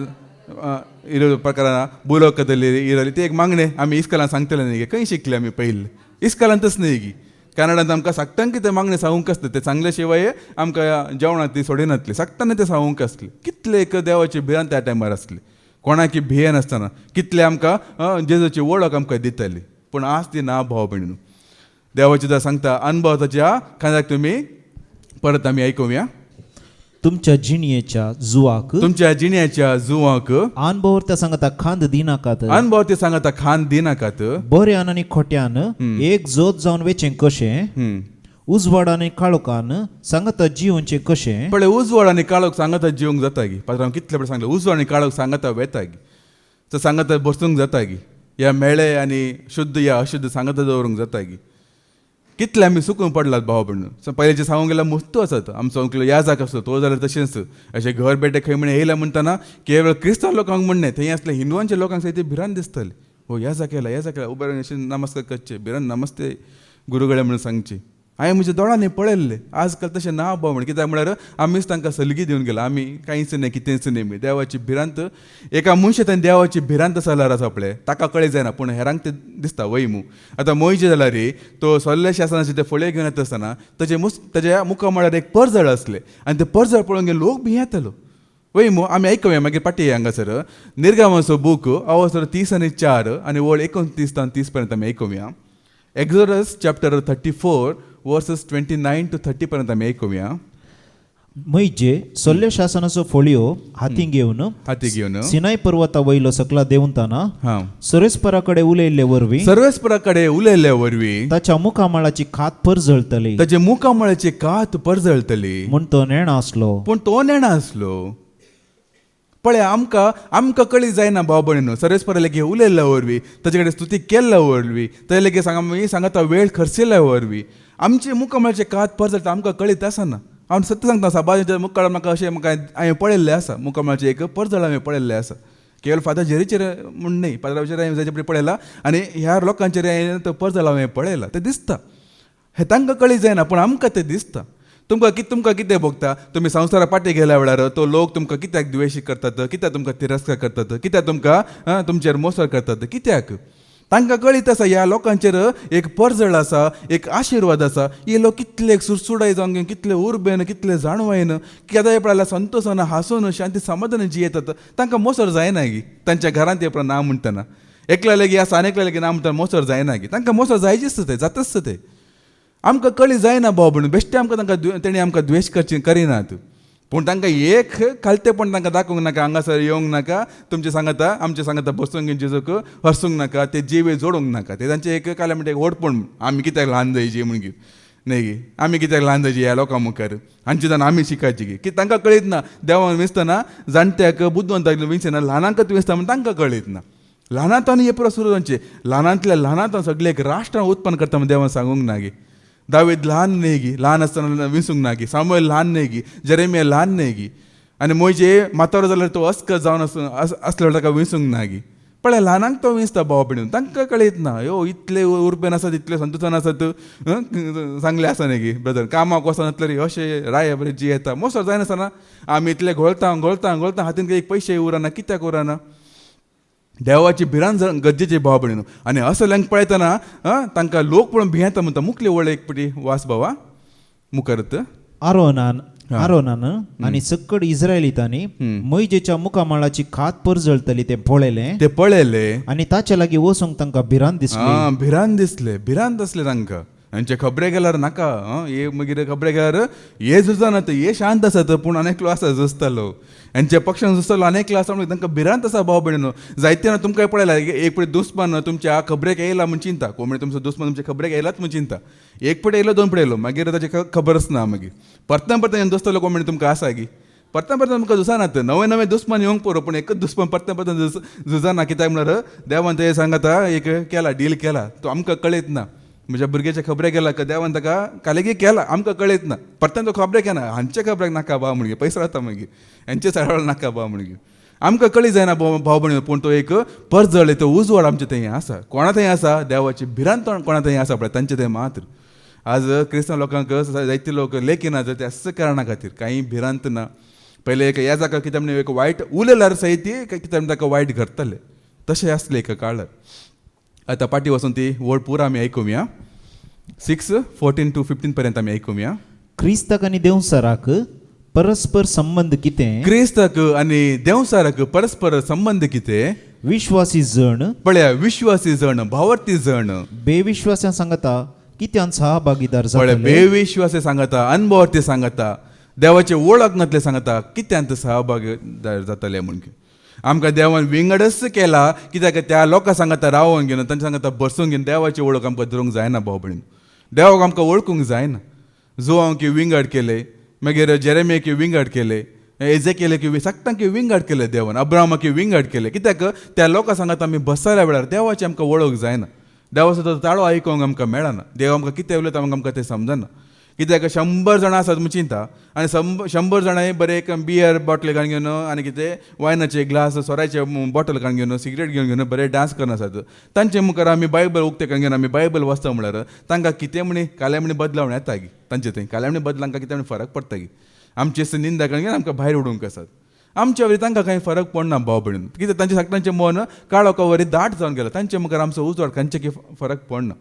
ಇರೋ ಪ್ರಕಾರ ಭೂಲೋಕದಲ್ಲಿ ಇರಲಿ ते एक मागणे आम्ही इस्कालान सांगतले न्ही खंय शिकले आमी पयले इस्कालांतच न्ही की कन्नडांत आमकां सक्टांक ते मागणे सांगूंक आसता ते सांगले शिवाय आमकां जेवणांत ती सोडिनासली सक्टांनी ते सांगूंक आसली कितले एक देवाची भिरांत त्या टायमार आसली कोणाकी भिये नासतना कितले आमकां जेजूची वळख आमकां दिताली. पूण आज ती ना भाव भयणीनो. देवाची सुद्दां सांगता अनुभवाच्या खांद्याक तुमी परत आमी आयकुया. तुमच्या जिणयेच्या जुवाक तुमच्या जिण्याच्या जुवाक अनुभव त्या सांगता खांद दिनाकात अनुभव ते सांगता खान दिनाकात. बऱ्यान आनी खोट्यान एक जोत जावन वेचें कशें उजवाड आनी काळोखान सांगता जिवोवचें कशें. पण उजवाड आनी काळोख सांगता जिवंक जाता गी. पात्रांव कितले पडे सांगले उजवाड आनी काळोख सांगता वेता गी. तर सांगता बसूंक जाता गी. या मेळे आनी शुद्ध या अशुद्ध सांगता दवरूंक जाता गी. कितले आमी सुकून पडलात भाव भयणीनो. पयलींचे सांगूंक गेल्यार मुस्तू आसात. आमचो अंकल याजाक आसलो तो जाल्यार तशेंच अशें घर बेटे खंय म्हणे येयला म्हणटाना केवळ क्रिस्तांव लोकांक म्हणणे थंय असले हिंदुवांच्या लोकांक ते भिरांत दिसताले. हो याजा केला उबे रावन अशें नमस्कार करचे भिरांत नमस्ते गुरुगळे म्हणून सांगचे. हांवें म्हज्या दोळांनी पळयल्ले. आजकाल तशें ना भाव म्हण. कित्याक म्हळ्यार आमीच तांकां सलगी दिवन गेला. आमी कांयच न्ही कितेंच न्ही. देवाची भिरांत एका मनशान देवाची भिरांत जाल्यार आसा पळय ताका कळ्ळें जायना पूण हेरांक ते दिसता वैमू. आतां मोयजे जाल्यार रे तो सोल्ले शासनाचे ते फळे घेवन येता आसतना ताच्या मुखा म्हळ्यार एक परजळ आसलें आनी ते परजळ पळोवन लोक भियेतालो. वैमू आमी आयकुया मागीर पाटी हांगासर निर्गमाचो बूक अवसर 30 आनी 4 आनी वळ 29 ते 30 पर्यंत आमी आयकुया. एक्झोडस चॅप्टर 34 वर्सेस 29 to 30 पर्यंत आमी आयकुया. मैजे सोल्ले शासनाचो फळयो हाती घेवन सिनाय पर्वता वयलो सकला देंवताना सर्वेस्परा कडेन उलयल्ले वरवीं सर्वेस्परा कडेन उलयल्ले वरवीं ताच्या मुखामळाची खात परजळतली. ताचे मुखामळाची कात परजळतली म्हूण तो नेणा आसलो. पूण तो नेणा आसलो. पळय आमकां कळी जायना भाव भयणीनो. सर्वेस्परा लेगीत उलयल्ल्या वरवीं ताचे कडेन स्तुती केल्ल्या वरवीं ताचे लेगीत सांगता वेळ खर्चिल्ल्या वरवीं आमचे मुखामळाचे कात परजळटा आमकां कळीत आसना. हांव सत्य सांगता साबाजाच्या मुखार म्हाका अशें हांवें पळयल्लें आसा. मुखामळाचे एक परजळ हांवें पळयल्लें आसा. केवळ फादर जेरीचेर म्हूण न्ही पात्रांवाचेर हांवें जाचे पळयलां आनी ह्या लोकांचेर हांवें तो परजळ हांवें पळयला. तें दिसता हें तांकां कळी जायना पूण आमकां तें दिसता. तुमकां कितें भोगता. तुमी संवसारा पाटी गेल्या वेळार तो लोक तुमकां कित्याक द्वेश करतात कित्याक तुमकां तिरस्कार करतात कित्याक तुमकां तुमचेर मोसर करतात कित्याक तांकां कळीत आसा ह्या लोकांचेर एक परजळ आसा एक आशिर्वाद आसा. हे लोक कितले सुरसुडाय जावन कितले उर्बेन कितले जाणवायन केदांय पळयल्यार संतोशान हांसून शांती समाधान जियेतात. तांकां मोसर जायना गी. तांच्या घरांत येवप ना म्हणटना एकल्या लेगीत आसा आनी एकल्या लेगीत ना म्हणटना मोसर जायना गी. तांकां मोसर जायचीच तें जाताच तें. आमकां कळी जायना भाव भयणीनो. बेश्टे तेणी आमकां द्वेश करिनात पूण तांकां एक खालतेपण तांकां दाखोवंक नाका. हांगासर येवंक नाका. आमचे सांगता बसूंक जेजूक हरसूंक नाका. ते जिवे जोडूंक नाका. ते तांचे एक काले म्हणटा एक ओडपण. आमी कित्याक ल्हान जायची म्हण गी न्ही गी. आमी कित्याक ल्हान जायची ह्या लोकां मुखार हांचेदान आमी शिकायची गी. की तांकां कळीत ना देवान विंचतना जाणट्याक बुद्दवंताक विंचना ल्हानांकच विंचता म्हण तांकां कळीत ना. ल्हानांतल्यान हे पुरो सुरू जावचें. ल्हानांतल्यान सगळे एक राष्ट्रां उत्पन्न करता म्हण देवान सांगूंक ना गी. दावीद ल्हान न्ही गी. ल्हान आसतना विंसूंक ना गी. सामुएल ल्हान न्ही गी. जेरेमिया ल्हान न्ही गी. आनी मोयजे मातोरो जाल्यार तो अस्क जावन आसलो ताका विंसूंक ना गी. पळय ल्हानांक तो विंचता भाव भयणीनो. तांकां कळीत ना इतले उर्बेन आसात इतले संतोशान आसात सांगले आसा न्ही गी ब्रदर कामाक वचनातले अशें राय बरें जियेता मोसर जायनासतना आमी इतले घोळता हातीन एक पयशे उरना कित्याक उरना. देवाची भिरांत गरजेची भाव भयणीनो. आनी असल्यांक पळयतना तांकां लोक पळोवन भियेता म्हणटा. मुखले वळ एक पिटी वास बाबा मुखारत. आरोनान आनी सकड इस्रायलितांनी मैजेच्या मुखामळाची खात परजळतली ते पळयलें आनी ताचे लागीं वचूंक तांकां भिरांत भिरांत दिसले तांकां. हांचे खबरे गेल्यार नाका. हे मागीर खबरे गेल्यार हे झुजानात हे शांत आसात पूण आनेकलो आसा झुजतालो. हांच्या पक्षान झुजतालो आनेकलो आसा म्हणून तांकां भिरांत आसा भाव भयणीनो. जायते तुमकां पळयला एक पळय दुस्मान तुमच्या खबरेक येयला म्हूण चिंता. कोण तुमचो दुस्मान तुमच्या खबरेक येयलाच म्हूण चिंता. एक पळय येयलो दोन पळय येयलो मागीर ताची खबरच ना. मागीर परत येवन दोस्तलो कोण म्हणे तुमकां आसा गी. परत तुमकां झुजानात. नवे दुस्मान येवंक पुरो पूण एकच दुस्मान परत झुजाना. कित्याक म्हळ्यार देवान ते सांगता एक केला डील केला तो आमकां कळीत ना. म्हज्या भुरग्याच्या खबरे गेला देवान ताका कालेगी केला आमकां कळीत ना. परत तो खबरे केना हांचे खबरेक नाका बा म्हणगे पयस रावता मागीर हांचे सायडार नाका बा म्हणगे आमकां कळी जायना भाव भयणीनो. पूण तो एक परजळ तो उजवाड आमचे थंय आसा. कोणा थंय आसा देवाची भिरांत कोणा थंय आसा पळय तांचे थंय मात्र. आज क्रिस्तांव लोकांक जायते लोक लेखिनात ते असं कारणा खातीर काही भिरांत ना. पयले एक ह्या जाका कितें म्हणून एक वायट उलयल्यार सयती कितें ताका वायट घडटलें तशें आसलें एका काळार. आतां पाटी वचून ती वळ पुरा आमी आयकुया. 6:14 to 15 पर्यंत आमी आयकुया. क्रिस्ताक आनी देवसराक परस्पर संबंध कितें क्रिस्ताक आनी देवसाराक परस्पर संबंध कितें विश्वासी जण पळया विश्वासी जण भावार्थी जण बेविश्वासां सांगता कित्यान सहभागीदार पळय जातले बेविश्वासी सांगता अनभावार्थी सांगता देवाचे ओळख नातले सांगता कित्यान सहभागीदार जातले म्हणून आमकां देवान विंगडच केला कित्याक त्या लोकां सांगता रावोन घेवन तांच्या सांगता बसून घेवन देवाची ओळख आमकां धरूंक जायना भाव भयण देवाक आमकां वळखूंक जायना जोआंक विंगड केले मागीर जेरेमियाक विंगड केले एजेकियेलाक सक्तांक विंगड केले देवान अब्राहमाक विंगड केले कित्याक त्या लोकां सांगता आमी बसल्या वेळार देवाची आमकां वळख जायना देवाचो तो ताळो आयकोंक आमकां मेळना देव आमकां कितें उलयता आमकां तें समजना कित्याक 100 जाणां आसात म्हूण चिंता आनी 100 जाणांय बरे एक बियर बॉटल काडून घेवन आनी कितें वायनाचे ग्लास सोऱ्याचे बॉटल काडून घेवन सिगरेट घेवन बरे डान्स करन आसात तांचे मुखार आमी बायबल उक्ते काडून घेवन आमी बायबल वाचता म्हळ्यार तांकां कितें म्हणी काले म्हणी बदलावण येता गी तांचे थंय काले म्हणी बदलांक कितें म्हणी फरक पडटा गी आमचे निंदा काडून घेवन आमकां भायर उडोवंक आसात आमच्या वरी तांकां कांय फरक पडना भाव भयण कित्याक तांचे सक्तांचें मन काळो कवरी दाट जावन गेला तांचे मुखार आमचो उजवाड खंयचे फरक पडना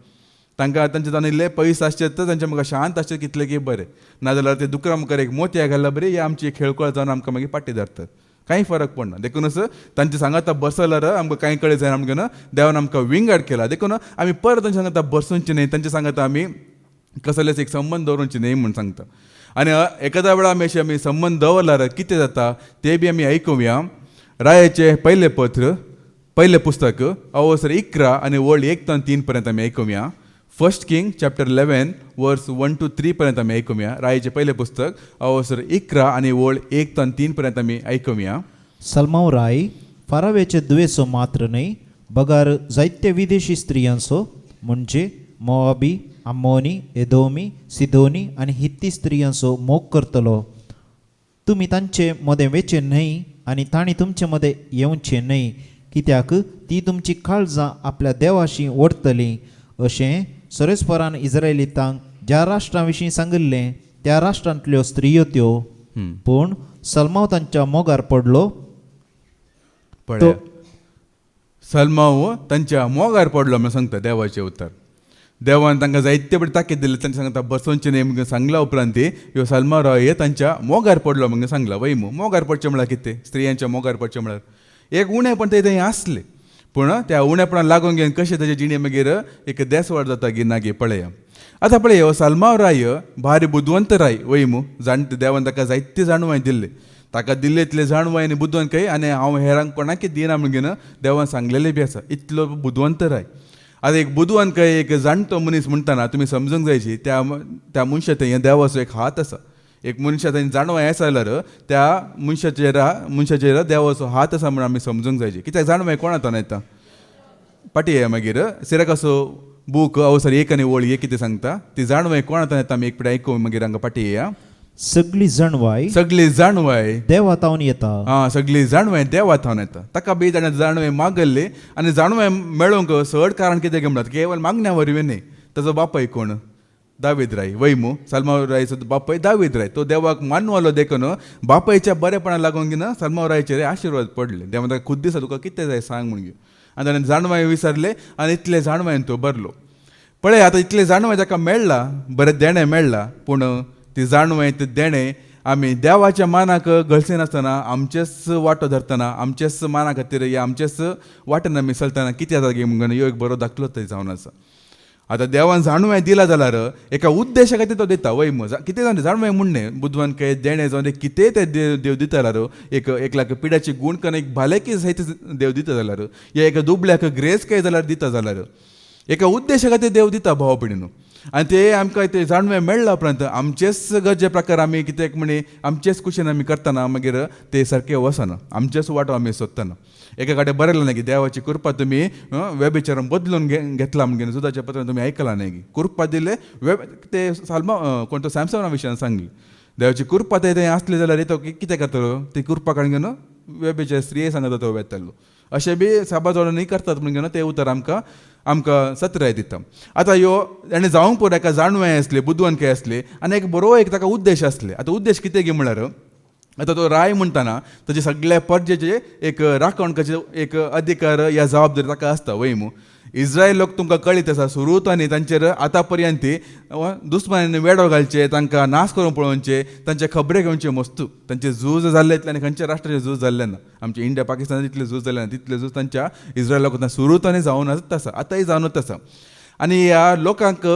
तांकां तांचे जावन इल्ले पयस आसचे तर तांचे मुखार शांत आसचे कितले की बरें नाजाल्यार ते दुकरा मुखार एक मोतया घालला बरी ही आमची खेळकळ जावन आमकां मागीर पाटी धरतात कांय फरक पडना देखूनच तांचे सांगाता बसल्यार आमकां कांय कळ्ळे जायना आमकां देवान आमकां विंगड केला देखून आमी परत तांचे सांगता बसूंचे न्हय तांचे सांगता आमी कसलेच एक संबंद दवरूंचे न्हय म्हूण सांगता आनी एखाद्या वेळा आमी संबंद दवरल्यार कितें जाता ते बी आमी आयकुया रायाचे पयले पुस्तक अवसर 11 आनी वळी 1 ते 3 पर्यंत आमी आयकुया फर्स्ट किंग चॅप्टर 11 वर्स 1 to 3 पर्यंत आमी आयकुया रायाचे पयले पुस्तक अवसर 11 आनी वळ 1 ते 3 पर्यंत आमी आयकुया सलमाव राय फारावेचे दुवेसो मात्र न्हय बगार जायत्या विदेशी स्त्रियांचो म्हणजे मोआबी आमोनी एदोमी सिदोनी आनी हित्ती स्त्रियांचो मोग करतलो तुमी तांचे मदें वेचे न्हय आनी तांणी तुमचे मदें येवचे न्हय कित्याक ती तुमची काळजां आपल्या देवाशी ओडटली अशें सरस्परान इस्रायलितांक ज्या राष्ट्रां विशीं सांगिल्लें त्या राष्ट्रांतल्यो स्त्रियो त्यो पूण सलमाव तांच्या मोगार पडलो सलमाव तांच्या मोगार पडलो म्हणून सांगता देवाचें उतर देवान तांकां जायते बरें ताकीद दिले तांचे सांगता बसोवचें न्हय म्हणून सांगला उपरांत ह्यो सलमा राय तांच्या मोगार पडलो म्हणून सांगला वय मोगार पडचें म्हळ्यार कितें स्त्रियांच्या मोगार पडचें म्हळ्यार एक उणेपण थंय आसलें पूण त्या उणेपणाक लागून घेवन कशें ताचे जिणे मागीर एक देसवाड जाता गी ना गे पळया आतां पळय हो सलमाव राय भारी बुदवंत राय वयमू जाणटे देवान ताका जायते जाणवाय दिल्ले ताका दिल्ले इतले जाणवाय आनी बुदवंत आनी हांव हेरांक कोणाकय दिना म्हणून देवान सांगलेलें बी आसा इतलो बुदवंत राय आतां एक बुदवंत एक जाणटो मनीस म्हणटाना तुमी समजूंक जायची त्या मनशा थंय देवाचो एक हात आसा एक मनशा थंय जाणवाय आसा जाल्यार त्या मनशाचेर देवाचो हात आसा म्हूण आमी समजूंक जायची कित्याक जाणवाय कोण आतां येता पाटी मागीर सिराकाचो बूक अवसर 1 आनी वळ 1 कितें सांगता ती जाणवाय कोण आतां येता आमी एक पिढी आयकूं मागीर हांगा पाटी येया सगळी जाणवाय देवातावन येता सगळी जाणवाय देवातावन येता ताका बी जाणवाय मागल्ली आनी जाणवाय मेळोवंक चड कारण कितें गे म्हणटात केवळ मागण्या वरवीं न्हय ताजो बापाय कोण दावीद राय वयमू सलमाव रायचो बापाय दावीद राय तो देवाक मानवालो देखून बापायच्या बरेपणा लागून घेवन सलमाव रायचेर आशिर्वाद पडले देवान ताका खुद दिसा तुका कितें जाय सांग म्हणून आनी ताणें जाणवाय विचारले आनी इतले जाणवायन तो भरलो पळय आतां इतले जाणवाय ताका मेळ्ळा बरें देणें मेळ्ळा पूण ती जाणवाय ते देणें आमी देवाच्या मानाक गळसे नासतना आमचेच वांटो धरतना आमचेच माना खातीर या आमचेच वाटेन आमी चलतना कितें जाता गे म्हणून ह्यो एक बरो दाखलो थंय जावन आसा आतां देवान जाणवाय दिला जाल्यार एका उद्देशा खातीर तो दिता वय कितें जावन जाणवाय म्हणणे बुधवान काय देणें जावन कितें ते देव दिता जाल्यार एक लाख पिड्याची गूण करून एक भालेकी सहित देव दिता जाल्यार या एका दुबल्याक ग्रेस काय जाल्यार दिता जाल्यार एका उद्देशा खातीर देव दिता भाव भयणीनो आनी ते आमकां ते जाणवें मेळ्ळा उपरांत आमचेच गरजे प्रकार आमी कित्याक म्हणे आमचेच कुशीन आमी करतना मागीर ते सारकें वचना आमचेच वांटो आमी सोदतना एका कडेन बरयलें न्ही की देवाची कृपा तुमी वेबिचारान बदलून घेतला म्हणून सुदाच्या पत्रान तुमी आयकलां न्ही की कृपा दिले ते सालमा कोण तो सॅमसंगा विशयान सांगली देवाची कृपा ते आसली जाल्यार तो कितें करतलो ती कृपा काडून घेवन वेबीच्या स्त्रिये सांगता तो वेतालो अशें बी साबाजोडांनी करतात म्हणून घेवन तें उतर आमकां सत्राय दिता आतां ह्यो आनी जावंक पुरो एका जाणवाय आसले बुधवान काय आसले आनी एक बरो एक ताका उद्देश आसले आतां उद्देश कितें गे म्हळ्यार आता तो राय म्हणटाना ताचे सगळ्या परजेचे एक राखणकाचे एक अधिकार या जबाबदारी ताका आसता वैमू. इस्रायल लोक तुमकां कळीत आसा सुरूतांनी तांचेर आतां पर्यंत दुस्मानांनी वेडो घालचे, तांकां नाश करून पळोवचे, तांचे खबरे घेवचे मस्तू. तांचे झूज जाल्ले इतले आनी खंयच्या राष्ट्राचे झूज जाल्ले ना. आमचे इंडिया पाकिस्तानात जितले झूज जाल्ले ना तितले झूज तांच्या इस्रायल लोकांना सुरूतांनी जावनच आसा, आतांय जावनच आसा. आनी ह्या लोकांक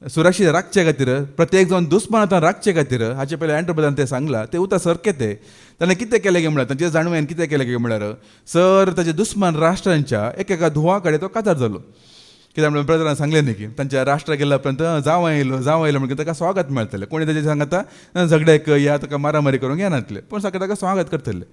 सुरक्षीत राखचे खातीर प्रत्येक जावन दुस्मानांतल्यान राखचे खातीर हाचे पयलीं एंटरप्रेजान तें सांगलां तें उतर सारकें तें. ताणें कितें केलें गे म्हळ्यार तांचे जाणवेन कितें केलें गे म्हळ्यार सर ताचे दुस्मान राष्ट्रांच्या एकेका धुवा कडेन तो काजार जालो. कित्याक म्हणल्यार ब्रदरान सांगलें न्ही की तांच्या राष्ट्रा गेल्या उपरांत जावं येयलो म्हणून ताका स्वागत मेळटलें. कोणी ताचे सांगता झगड्याक या ताका मारामारी करूंक येनातले, पूण सारकें ताका स्वागत करतले.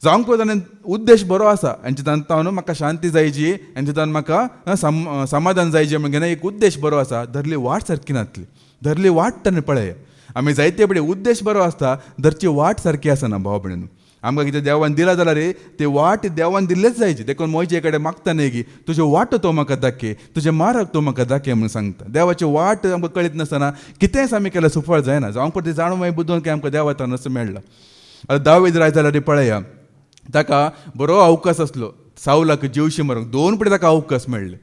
जावंक पळय ताणें उद्देश बरो आसा. हांचे तावन म्हाका शांती जायची, हांचे तावन म्हाका समाधान जायचें म्हणजे एक उद्देश बरो आसा. धरली वाट सारकी नातली, धरली वाट ताणें पळय. आमी जायते पडे उद्देश बरो आसता, धरची वाट सारकी आसना भाव भयणीनो. आमकां कितें देवान दिला जाल्यार ती वाट देवान दिल्लेच जायची. देखून मोयजे कडेन मागता न्ही की तुजे वाट तो म्हाका दाखय, तुजे मार्ग तो म्हाका दाखय म्हणून सांगता. देवाची वाट आमकां कळीत नासतना कितेंच आमी केल्यार सुफळ जायना. जावंक पडटा जाणून मागीर बुदोवन की आमकां देवातान असो मेळ्ळा. आतां दावीद राय जाल्यार पळया, ताका बरो अवकाश आसलो सावलाक जीवशी मारूंक. 2 फावटी ताका अवकाश मेळ्ळे.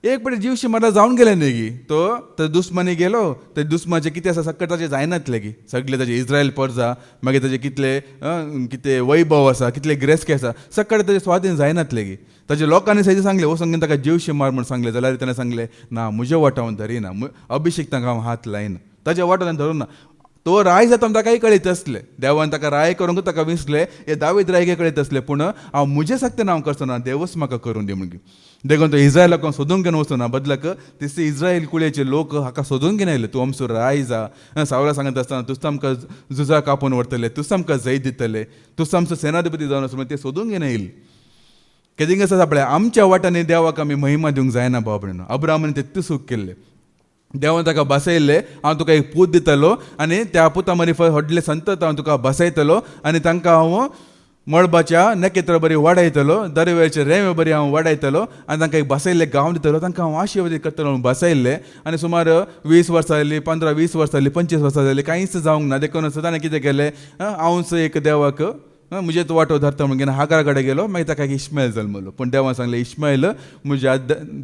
एक फावटी जीवशी मारला जावन गेले न्ही गी तो दुस्मानी गेलो. ते दुस्माचे कितें आसा सकट ताचे जायनातले गी. सगळे ताचे इस्रायल परजा मागीर ताचे कितले वैभव आसा, कितले ग्रेस्के आसा सकट ताचे स्वाधीन जायनातले गी. ताचे लोकांनी सैज सांगले हो संगीन ताका जीवशी मार म्हूण सांगले जाल्यार ताणें सांगलें ना म्हजे वाट हांव धरिना, अभिषेक ताका हांव हात लायना, ताच्या वाट हांवें धरूं ना. तो राय जाता ताकाय कळीत आसले. देवान ताका राय करूंक ताका विसले हे दावीद रायके कळीत आसले. पूण हांव म्हजे सक्तीन हांव करचो देवच म्हाका करून दी म्हणून. देखून तो इस्रायल लोकांक सोदूंक घेवन वचना, बदलाक तिसरे इस्रायल कुळेचे लोक हाका सोदूंक घेवन आयले. तूं आमचो राय जा. सावला सांगत आसतना तूं आमकां झुजा कापून व्हरतले, तूं आमकां जैत दितले, तूं आमचो सेनाधिपती जावन आसा. ते सोदूंक घेवन येयली. कितें आसा आपल्या आमच्या वाटांनी देवाक आमी महिमा दिवंक जायना भाव भयणीनो. अब्राहामान तें सूख केल्लें. देवान ताका बसयल्ले हांव तुका एक पूत दितलो आनी त्या पुता मरी व्हडले संतत हांव तुका बसयतलो आनी तांकां हांव मळबाच्या नकेत्रां बरी वाडयतलो, दर्यावेळचे रेंवे बरी हांव वाडयतलो आनी तांकां एक बसयल्ले गांव दितलो, तांकां हांव आशिर्वादीत करतलो म्हणून बसयल्ले. आनी सुमार 20 वर्सां जालीं, 15-20 वर्सां जालीं, 25 वर्सां जालीं, कांयच जावंक ना. देखून ताणें कितें केलें हांवच एक देवाक म्हजेच वाटो धरता म्हणून हागारा कडेन गेलो. मागीर ताका इश्मायल जल्मलो. पूण देवान सांगलें इश्मायल म्हज्या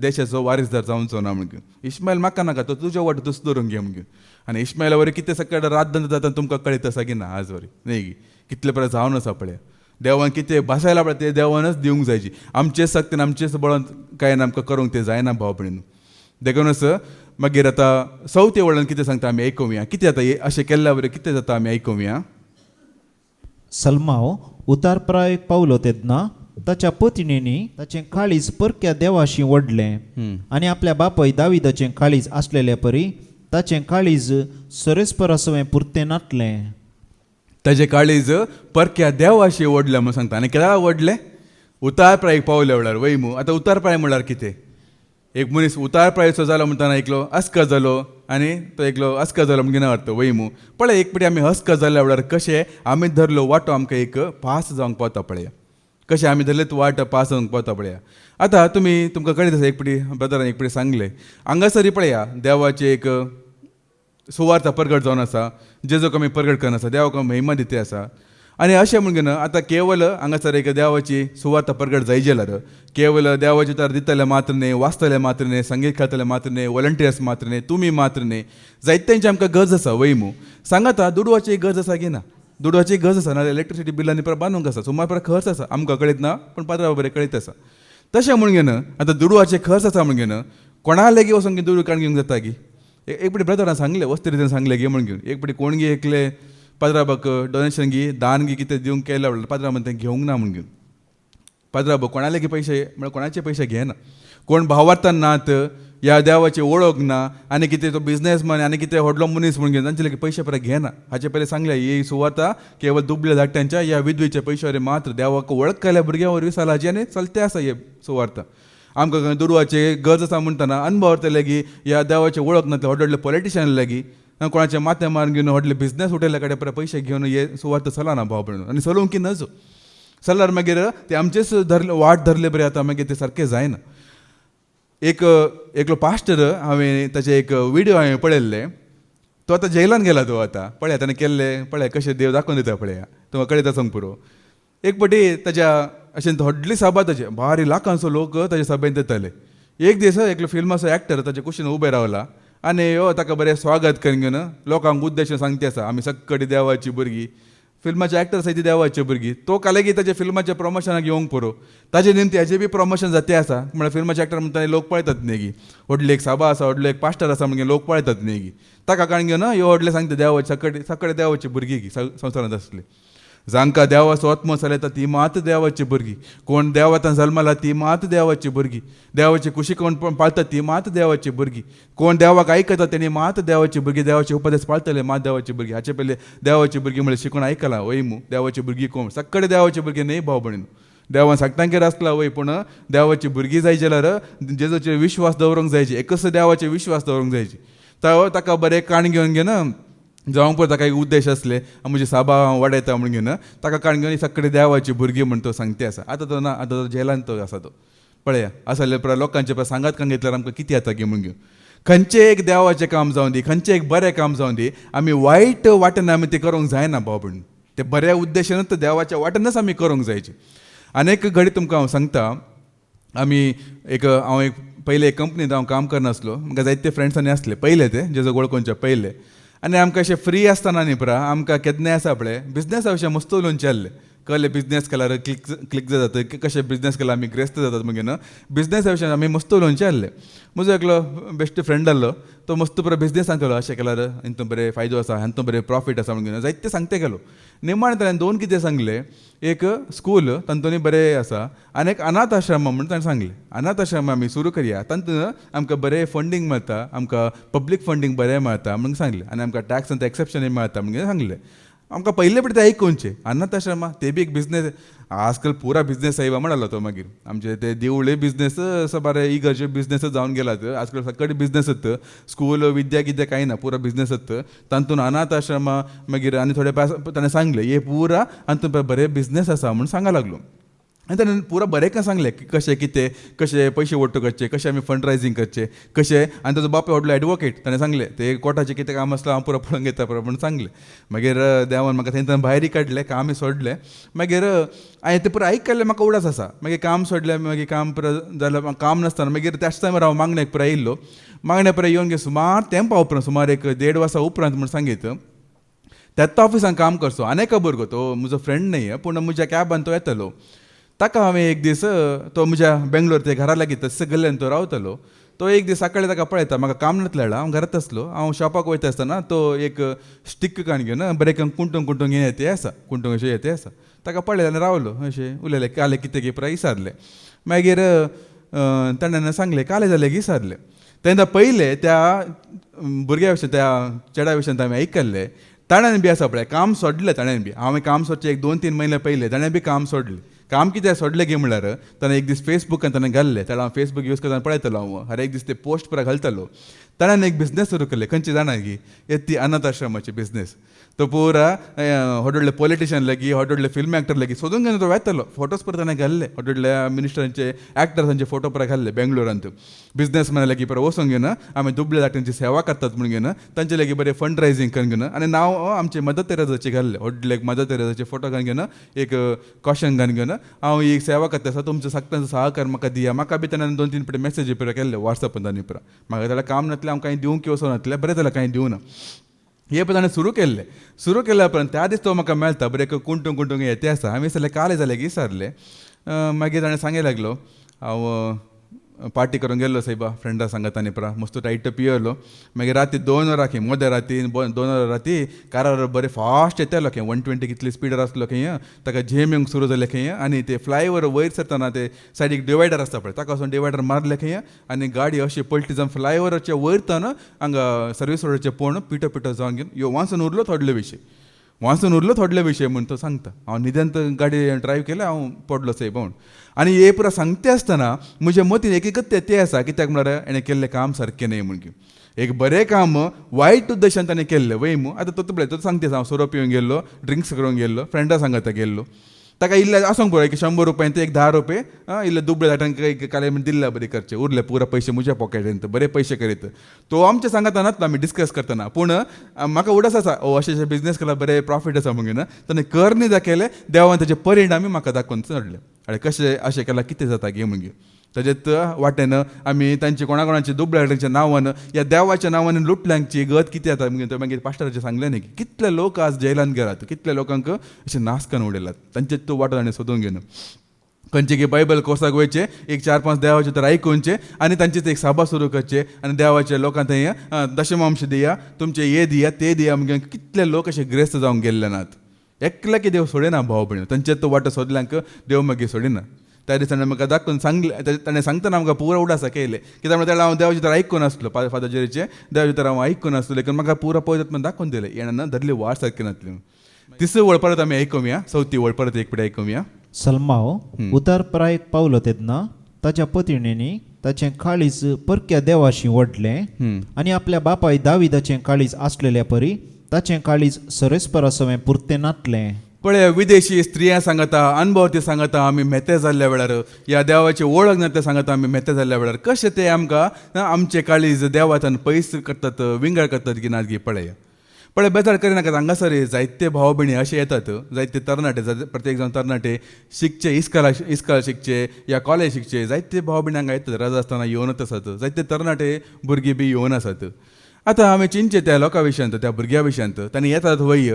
देशाचो वारीसदार जावचो ना म्हणून. इश्मायल म्हाका नाका, तो तुज्या वाटो तूं धरून घे म्हणून. आनी इश्मायला वरी कितें सकट रात जाता तुमकां कळीत आसा की ना आज वरी न्ही कितले पर्यंत जावन आसा पळय. देवान कितें बसयला पळय तें देवानच दिवंक जायची. आमचेच सक्तीन आमचेच बळान कांय ना आमकां करूंक तें जायना भाव भयणीनो. देखूनच मागीर आतां 4थ्या वळान कितें सांगता आमी आयकुया. कितें जाता अशें केल्ल्या वरी कितें जाता आमी आयकुया. सल्माव उतारप्रायेक पावलो तेन्ना ताच्या पत्नीनी ताचें काळीज परक्या देवाशी ओडलें आनी आपल्या बापाय दाविदाचें काळीज आसलेल्या परी ताचें काळीज सरेस्परासवें पुरतें नाटलें. ताचें काळीज परक्या देवाशी ओडलें म्हणून सांगता. आनी केन्ना ओडलें उतारप्रायेक पावले म्हळ्यार वैमू. आतां उतारप्राय म्हळ्यार कितें. एक मनीस उतारप्रायेचो जालो म्हणटाना एकलो अस्का जालो आनी तो एकलो अस्का जालो म्हणून अर्थ वैमू. पळय एक फावटी आमी अस्का जाल्या म्हळ्यार कशें आमी धरलो वाटो आमकां एक पास जावंक पावता पळया. कशें आमी धरले वाट पास जावंक पावता पळया. आतां तुमकां कळीत आसा एक फावटी ब्रदरान एक फावटी सांगलें हांगासरी पळया देवाचें एक सुवार्ता प्रगट जावन आसा. जेजूक आमी प्रगट करन आसा, देवाक महिमा दिते आसा. आनी अशें म्हणून आतां केवल हांगासर एक देवाची सुवार्ता प्रगट जायची जाल्यार केवल देवाचे तर दितले मात्र न्ही, वाचतले मात्र न्ही, संगीत खेळटले मात्र न्ही, वॉलंटियर्स मात्र न्ही, तुमी मात्र न्ही, जायत्यांची आमकां गरज आसा वैमू. सांगाता दुडवाची गरज आसा की ना. दुडवाची गरज आसा नाजाल्यार इलेक्ट्रिसिटी बिलांनी बांदूंक आसा. सुमार पर खर्च आसा आमकां कळीत ना पूण पाद्रा बरें कळीत आसा. तशें म्हणून आतां दुडवाचे खर्च आसा म्हणून कोणा लेगी वचून दुडू काण घेवंक जाता की. एक फावटी ब्रदरान सांगलें वस्तिरीतेन सांगलें गे म्हणून एक फावटी कोण गे एकले पाद्राबाक डोनेशन घे दान घे कितें दिवंक केल्या म्हणल्यार पाद्रा म्हणटा तें घेवंक ना म्हणून. पाद्राबो कोणा लेगी पयशे म्हळ्यार कोणाचे पयशे घेना. कोण भावार्थान नात, ह्या देवाची वळख ना आनी कितें तो बिझनेसमॅन आनी कितें व्हडलो मनीस म्हणून घेवन तांचे लेगीत पयशे परत घेना. हाचे पयलीं सांगलें ही सुवार्ता केवळ दुबळ्या धाकट्यांच्या ह्या विधवेचे पयशे मात्र देवाक वळख केल्या भुरग्यां वरवीं सालाची आनी चलते आसा हे सुवार्ता. आमकां दुडवाचे गरज आसा म्हणटना अनुभवता लेगीत ह्या देवाचे वळख ना व्हडले व्हडले पॉलिटिशियन लेगीत कोणाचे माथे मारून घेवन व्हडले बिझनेस उठयल्या कडेन परत पयशे घेवन हे सुवार्ता चलना भाव भयणीनो. आनी चलोवंक की नजो चल्ल्यार मागीर ते आमचेच वाट धरले बरें आतां मागीर ते सारकें जायना. एकलो पास्टर हांवें ताचे एक विडियो हांवें पळयल्ले. तो आता जेलान गेला तो आता पळया त्याने केल्ले पळया कशें देव दाखोवन दिता पळया तुमकां कळयता सांग पुरो एक पटी ताच्या अशें व्हडली सभा ताचे भारी लाखांचो लोक ताच्या सभेंत येताले एक दीस एकलो फिल्माचो एक्टर ताच्या कुशीन उबे रावला आनी ताका बरें स्वागत करून घेवन लोकांक उद्देशून सांगते आसा आमी सक्कडी देवाची भुरगीं फिल्माचे एक्टर आसाय ती देवाची भुरगीं तो कालेगी ताच्या फिल्माच्या प्रमोशनाक येवंक पुरो ताजे निमते हेजे बी प्रमोशन जाते आसा म्हळ्यार फिल्माचे एक्टर म्हणटा लोक पळयतात न्ही गी व्हडली एक सभा आसा व्हडलो एक पास्टर आसा म्हणजे लोक पळयतात न्ही गी ताका काण घेवन ह्यो व्हडले सांगता देवाची सक्कडी देवाची भुरगीं गी संवसारांत आसली जांकां देवाचो आत्मो चलयता ती मात देवाची भुरगीं कोण देवातान जल्मला ती मात देवाची भुरगीं देवाची कुशी कोण पाळटा ती मात देवाची भुरगीं कोण देवाक आयकता तेणी मात देवाची भुरगीं देवाचे उपदेश पाळटले मात देवाची भुरगीं हाचे पयलीं देवाची भुरगीं म्हळ्यार शिकून आयकलां वय मू देवाची भुरगीं कोण सक्कडे देवाची भुरगीं न्ही भाव भयण देवान सांगतांकेर आसला वय पूण देवाची भुरगीं जाय जाल्यार जेजूचेर विश्वास दवरूंक जायची एकच देवाचेर विश्वास दवरूंक जायची ताका बरें काण घेवन घेवन जावंक पळय ताका एक उद्देश आसले म्हजी साबा वाडयता म्हण घेवन ताका काण घेवन सक्कडे देवाची भुरगीं म्हण तो सांगते आसा आतां तो ना आतां तो जेलान तो आसा तो पळया आसले पळय लोकांचे पळय सांगात कांग घेतल्यार आमकां कितें जाता गे म्हण घेवन खंयचें एक देवाचें काम जावं दी खंयचें एक बरें काम जावं दी आमी वायट वाटेन आमी तें करूंक जायना भाव भयण ते बऱ्या उद्देशानूच देवाच्या वाटेनच आमी करूंक जायचें आनीक घडी तुमकां हांव सांगता आमी हांव एक पयले एक कंपनींत हांव काम करनासलो म्हाका जायते फ्रेंड्स आनी आसले पयले ते जेजो वळखूनचे पयले आनी आमकां अशें फ्री आसतना न्ही पुरा आमकां केन्नाय आसा पळय बिझनेसा विशयी मस्त उलोवचें आसलें कळ्ळें बिझनेस केल्यार क्लिक जातात कशें बिझनेस केल्यार आमी ग्रेस्त जातात मागीर बिझनेसा विशयी आमी मस्त उलोवचें आसलें म्हजो एकलो बेस्ट फ्रेंड आसलो तो मस्त बरो बिझनेस सांगतलो अशें केल्यार हातूंत बरें फायदो आसा हातूंत बरें प्रॉफीट आसा म्हणून जायते सांगते गेलो निमाणे ताणें 2 कितें सांगलें एक स्कूल तातूंत बरें आसा आनी एक अनाथ आश्रम म्हणून ताणें सांगलें अनाथ आश्रम आमी सुरू करया तातूंत आमकां बरें फंडींग मेळटा आमकां पब्लीक फंडींग बरें मेळटा म्हणून सांगलें आनी आमकां टॅक्स आनी एक्सेप्शनूय मेळटा म्हणून सांगलें आमकां पयले पटी ते आयकूनचे अनाथ आश्रमा ते बी एक बिझनेस आजकाल पुरा बिझनेस आयवा म्हणलो तो मागीर आमचे ते देवळे बिझनेस असो बरें इगर्जे बिझनेस जावन गेलात आजकाल सकट बिझनेसच स्कूल विद्या किद्या कांय ना पुरा बिझनेसच तातूंत अनाथ आश्रमा मागीर आनी थोडे ताणें सांगलें हे पुरा आनी बरें बिझनेस आसा म्हूण सांगा लागलो आनी ताणें पुरा बरें सांगलें की कशें कितें कशें पयशे वट्ट करचे कशें आमी फंड रायजींग करचें कशें आनी ताजो बापूय व्हडलो एडवोकेट ताणें सांगलें ते कोर्टाचें कितें काम आसलें हांव पुरो पळोवन घेता पुरो म्हणून सांगलें मागीर देवान म्हाका थंय भायरय काडलें कामय सोडलें मागीर हांवें तें पुरो आयकल्लें म्हाका उडास आसा मागीर काम सोडलें मागीर काम पुरो जाल्यार काम नासतना मागीर त्याच टायमार हांव मागण्याक पुरो येयल्लो मागण्या पुरो येवन सुमार तेंपा उपरांत सुमार एक 1.5 वर्सां उपरांत म्हूण सांगीत त्याच ऑफिसान काम करचो आनी खबर गो तो म्हजो फ्रेंड न्हय पूण म्हज्या कॅबान तो येतलो ताका हांवें एक दीस तो म्हज्या बेंगलोर ते घरा लागीं तस्स गल्ल्यान तो रावतलो तो एक दीस सकाळीं ताका पळयता म्हाका काम नासलें हांव घरांत आसलो हांव शॉपाक वयता आसतना तो एक स्टीक काण घेवन बरें कुंटूंक येते आसा कुंटूंक अशें येते आसा ताका पळयलें आनी रावलो अशें उलयलें काले कितें गे पुराय विचारलें मागीर ताणें सांगलें काले जालें की विचारलें तेन्ना पयलें त्या भुरग्या विशयी त्या चेड्या विशयी हांवें आयकल्लें ताणें बी आसा पळय काम सोडलें ताणें बी हांवें काम सोडचें एक 2-3 म्हयने पयलें ताणें बी काम सोडलें काम कितें सोडलें गे म्हळ्यार ताणें एक दीस फेसबुकान ताणें घाल्लें ताणें हांव फेसबूक यूज करतना पळयतलो हांव हर एक दीस ते पोस्ट पुरा घालतलो ताणें एक बिझनेस सुरू केलें खंयची जाणा गी ती अनाथ आश्रमाची बिझनेस तो पुरा व्हडले पॉलिटिशियन लागीं व्हडले फिल्म एक्टर लागीं सोदून घेवन तो वेतलो फोटोज पुरो ताणें घाल्ले व्हडल्या मिनिस्टरांचे एक्टर्सांचे फोटो पुरा घाल्ले बेंगलोरांत बिझनेसमॅना लागीं पुरो वचून घेवन आमी दुबळे जातींची सेवा करतात म्हूण घेवन तांचे लागीं बरें फंड रायजींग करून घेवन आनी नांव आमचे मदर तेरेसाचे घाल्ले व्हडले मदर तेरेसाचे फोटो घालून घेवन एक कॉशन घालून घेवन हांव ही सेवा करता आसा तुमचो सक्तांचो सहकार म्हाका दिया म्हाका बी ताणें 2-3 फावटी मॅसेजी पुरो केल्ले वॉट्सॅपान तांणी पुरो म्हाका जाल्यार काम नासलें हांव कांय दिवंक वचूं नासलें बरें जाल्यार कांय दिवना हे पळय ताणें सुरू केल्या उपरांत त्या दीस तो म्हाका मेळटा बरें कुंटूंक येते आसा हांवें विचारलें काले जालें की विचारलें मागीर ताणें सांगूंक लागलो हांव पार्टी करूंक गेल्लो सायबा फ्रेंडा सांगात आनी पुरा मस्त टायट पियलो मागीर राती 2 वरां खंय मोद्या राती 2 वरां राती कारार बरें फास्ट येतालो खंय 120 कितली स्पिडर आसलो खंय ताका झेम येवंक सुरू जालें खंय आनी ते फ्लायओवर वयर सरतना ते सायडीक डिवायडर आसता पळय ताका वचून डिवायडर मारले खंय आनी गाडी अशी पलटी जावन फ्लायओवराच्या वयर तान हांगा सर्वीस रोडाचेर पळोवन पिटो जावन घेवन ह्यो वाचून उरलो थोडले विशय म्हूण तो सांगता हांव निदांत गाडी ड्रायव्ह केलें हांव पडलो सायबा म्हूण आनी हे पुरो सांगते आसतना म्हज्या मतीन एकच ते आसा कित्याक म्हळ्यार हेणें केल्लें काम सारकें न्हय म्हूण एक बरें काम वायट उद्देशान ताणें केल्लें वय मू आतां तो पळय तो सांगते हांव सोरो पिवंक गेल्लो ड्रिंक्स करूंक गेल्लो फ्रेंडा सांगाता गेल्लो ताका इल्ले आसूंक पळय की 100 रुपयान ते एक 10 रुपये इल्ले दुबळे धाटांक काले दिल्ले बरे करचे उरले पुरा पयशे म्हज्या पॉकेटांत बरे पयशे करीत तो आमच्या सांगात नात आमी डिस्कस करतना पूण म्हाका उडस आसा अशें बिझनेस केला बरे प्रॉफीट आसा म्हणून ताणें कर न्ही दाखयले देवान ताचे परिणामी म्हाका दाखोवन चडले अरे कशें अशें केलां कितें जाता गे म्हणून ताजेत वाटेन आमी तांचे कोणाचे दुबळ्याच्या नांवान या देवाच्या नांवान लुटल्यांची गत कितें जाता म्हणून तो मागीर पास्टराचें सांगलें न्ही कितले लोक आज जेलांत गेलात कितले लोकांक अशें नाश करून उडयलात तांचे तो वाटो ताणें सोदून घेवन खंयचे की बायबल कोर्साक वयचे एक 4-5 देवाचे तर आयकुनचे आनी तांचेच एक सभा सुरू करचे आनी देवाच्या लोकांक थंय दशमांश दिया तुमचे हे दिया ते दिया म्हणजे कितले लोक अशे ग्रेस्त जावंक गेल्ले नात एकला की देव सोडिना भाव भयण तांचे तो वाटो सोदल्यांक देव मागीर सोडिना त्या दिसांनी म्हाका दाखोवन सांगले ताणें सांगतना आमकां पुरो उडासा केले कित्याक म्हणल्यार हांव देवाचे तर आयकून नासलो फादर जेरीचे देवाचे तर हांव आयकून नासलो लेकिन म्हाका पुरो पळयत दाखोवन दिले येणा धरली वाट सारकी नासली तिसरी वळ परत आमी आयकुया चवथी वळ परत एक पिढी आयकुया सल्माव उतारप्रायेक पावलो तेन्ना ताच्या पत्नींनी ताचें काळीज परक्या देवाशी ओडलें आनी आपल्या बापाय दाविदाचें काळीज आसलेल्या परी ताचें काळीज सरस्परासवें पुरतें नातलें पळय विदेशी स्त्रियां सांगता अनुभवती सांगता आमी मेते जाल्ल्या वेळार या देवाची वळख ना ते सांगता आमी मेते जाल्ल्या वेळार कशें ते आमकां आमचे काळीज देवातान पयस करतात विंगड करतात की नात गी पळय बेजार करिनाकात हांगासर जायते भाव भयणी अशे येतात जायते तरणाटे प्रत्येक जावन तरणाटे शिकचे इस्काल शिकचे या कॉलेज शिकचे जायते भाव भयणी हांगा येतात रजा आसतना येवनच आसात जायते तरणाटे भुरगीं बी येवन आसात आतां आमी चिंतचे त्या लोकां विशयांत त्या भुरग्यां विशयांत तांणी येतात वय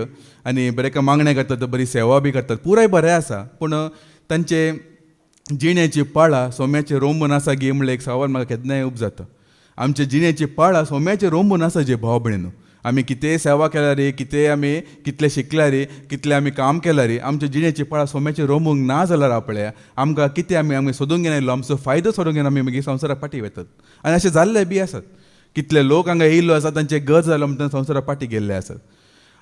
आनी बरें मागणें करतात बरी सेवा बी करतात पुराय बरें आसा पूण तांचे जिणेची पाळा सोम्याचे रोंबून आसा गे म्हणल्यार एक सवाल म्हाका केन्नाय उब जाता आमचे जिणेची पाळा सोम्याचे रोंबून आसा जे भाव भयणीनो आमी कितेंय सेवा केल्या रे कितेंय आमी कितले शिकल्या रे कितलें आमी काम केलां रे आमचे जिणेची पाळा सोम्याचे रोंबूंक ना जाल्यार आपल्या आमकां कितें आमी सोदूंक घेनायलो आमचो फायदो सोदूंक घेवन आमी मागीर संवसाराक पाटी वतात आनी अशें जाल्ले बी आसात कितले लोक हांगा येयल्लो आसा तांचे गज जालो म्हणटा संवसाराक पाटी गेल्ले आसात